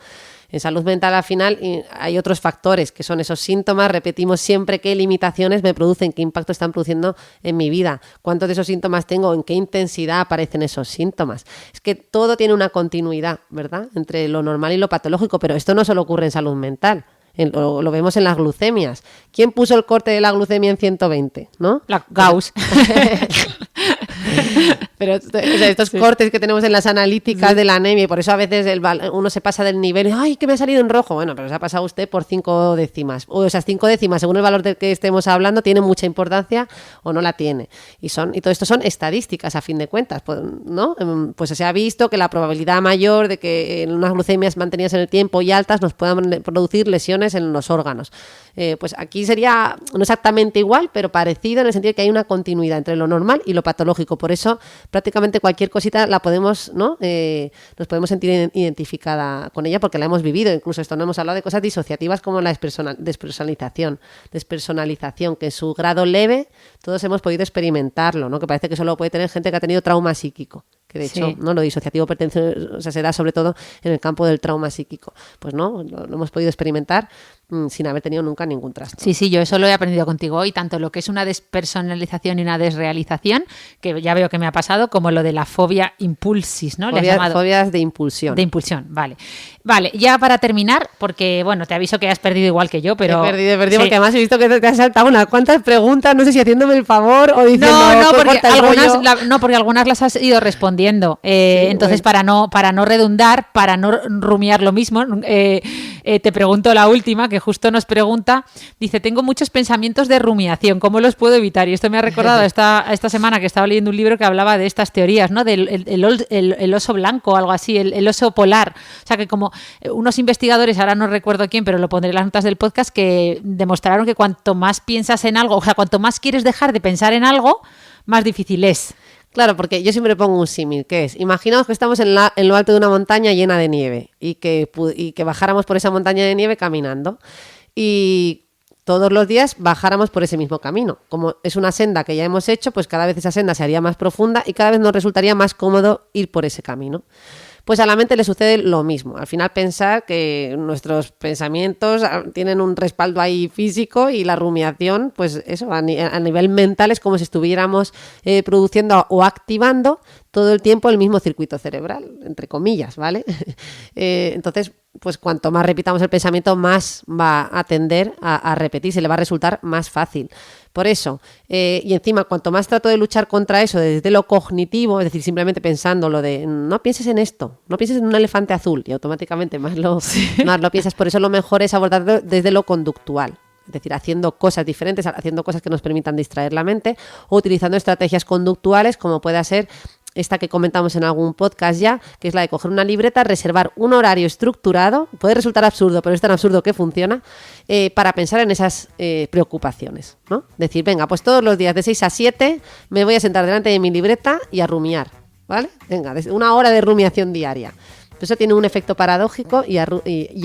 En salud mental al final hay otros factores que son esos síntomas, repetimos siempre qué limitaciones me producen, qué impacto están produciendo en mi vida, cuántos de esos síntomas tengo, en qué intensidad aparecen esos síntomas. Es que todo tiene una continuidad, ¿verdad? Entre lo normal y lo patológico, pero esto no solo ocurre en salud mental. Lo vemos en las glucemias. ¿Quién puso el corte de la glucemia en 120? ¿No? La Gauss. Pero estos cortes que tenemos en las analíticas de la anemia, y por eso a veces uno se pasa del nivel, ¡ay, que me ha salido en rojo! Bueno, pero se ha pasado usted por 5 décimas. O esas 5 décimas, según el valor del que estemos hablando, tiene mucha importancia o no la tiene. Y todo esto son estadísticas, a fin de cuentas, ¿no? Pues se ha visto que la probabilidad mayor de que en unas glucemias mantenidas en el tiempo y altas nos puedan producir lesiones en los órganos. Pues aquí sería no exactamente igual, pero parecido en el sentido de que hay una continuidad entre lo normal y lo patológico. Por eso prácticamente cualquier cosita la podemos, ¿no? Nos podemos sentir identificada con ella porque la hemos vivido. Incluso esto no hemos hablado de cosas disociativas como la despersonalización, que en su grado leve todos hemos podido experimentarlo, ¿no? Que parece que solo puede tener gente que ha tenido trauma psíquico. Que de hecho, ¿no? Lo disociativo se da sobre todo en el campo del trauma psíquico. Pues no, lo hemos podido experimentar sin haber tenido nunca ningún trastorno. Sí, yo eso lo he aprendido contigo hoy, tanto lo que es una despersonalización y una desrealización, que ya veo que me ha pasado, como lo de la fobia impulsis, ¿no? Fobias de impulsión. De impulsión, vale. Vale, ya para terminar, porque bueno, te aviso que has perdido igual que yo, pero... He perdido, porque además he visto que te has saltado unas cuantas preguntas, no sé si haciéndome el favor o diciendo... porque algunas las has ido respondiendo. Entonces, bueno, para no redundar, para no rumiar lo mismo, te pregunto la última, que justo nos pregunta, dice, tengo muchos pensamientos de rumiación, ¿cómo los puedo evitar? Y esto me ha recordado esta semana que estaba leyendo un libro que hablaba de estas teorías, ¿no? Del el oso blanco o algo así, el oso polar. O sea, que como unos investigadores, ahora no recuerdo quién, pero lo pondré en las notas del podcast, que demostraron que cuanto más piensas en algo, o sea, cuanto más quieres dejar de pensar en algo, más difícil es. Claro, porque yo siempre pongo un símil, que es, imaginaos que estamos en lo alto de una montaña llena de nieve y que bajáramos por esa montaña de nieve caminando y todos los días bajáramos por ese mismo camino. Como es una senda que ya hemos hecho, pues cada vez esa senda se haría más profunda y cada vez nos resultaría más cómodo ir por ese camino. Pues a la mente le sucede lo mismo. Al final pensar que nuestros pensamientos tienen un respaldo ahí físico y la rumiación, pues eso, a nivel mental es como si estuviéramos produciendo o activando todo el tiempo el mismo circuito cerebral, entre comillas, ¿vale? Entonces, pues cuanto más repitamos el pensamiento, más va a tender a repetirse, le va a resultar más fácil. Por eso, y encima, cuanto más trato de luchar contra eso desde lo cognitivo, es decir, simplemente pensando lo de no pienses en esto, no pienses en un elefante azul, y automáticamente más lo piensas. Por eso lo mejor es abordarlo desde lo conductual. Es decir, haciendo cosas diferentes, haciendo cosas que nos permitan distraer la mente o utilizando estrategias conductuales como pueda ser esta que comentamos en algún podcast ya, que es la de coger una libreta, reservar un horario estructurado, puede resultar absurdo, pero es tan absurdo que funciona, para pensar en esas preocupaciones, ¿no? Decir, venga, pues todos los días de 6 a 7 me voy a sentar delante de mi libreta y a rumiar, ¿vale? Venga, una hora de rumiación diaria. Eso tiene un efecto paradójico y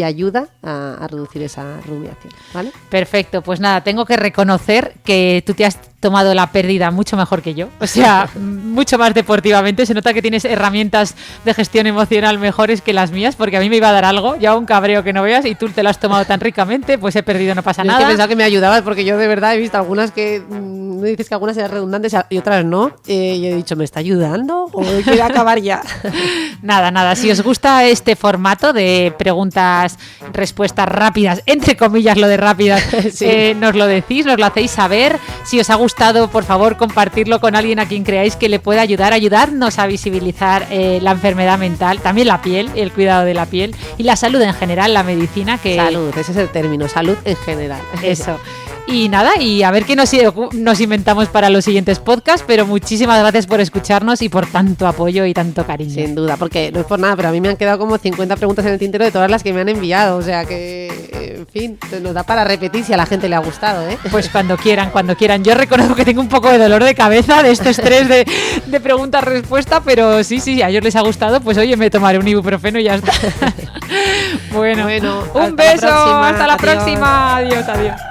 ayuda a reducir esa rumiación, ¿vale? Perfecto, pues nada, tengo que reconocer que tú te has tomado la pérdida mucho mejor que yo, o sea, mucho más deportivamente. Se nota que tienes herramientas de gestión emocional mejores que las mías, porque a mí me iba a dar algo, ya un cabreo que no veas, y tú te lo has tomado tan ricamente, pues he perdido, no pasa nada. Yo pensaba que me ayudabas, porque yo de verdad he visto algunas que me dices que algunas eran redundantes y otras no, y he dicho, ¿me está ayudando o quiero acabar ya? Nada, si os gusta este formato de preguntas, respuestas rápidas, entre comillas lo de rápidas, sí. Nos lo decís, nos lo hacéis saber. Si os ha gustado, por favor, compartirlo con alguien a quien creáis que le pueda ayudarnos a visibilizar la enfermedad mental, también la piel, el cuidado de la piel y la salud en general, la medicina. Salud, ese es el término, salud en general. Eso. Y nada, y a ver qué nos inventamos para los siguientes podcasts, pero muchísimas gracias por escucharnos y por tanto apoyo y tanto cariño. Sin duda, porque no es por nada, pero a mí me han quedado como 50 preguntas en el tintero de todas las que me han enviado, o sea que, en fin, nos da para repetir si a la gente le ha gustado, ¿eh? Pues cuando quieran. Yo reconozco que tengo un poco de dolor de cabeza de este estrés de pregunta-respuesta, pero sí, a ellos les ha gustado, pues oye, me tomaré un ibuprofeno y ya está. Bueno, un beso, hasta la próxima. Adiós.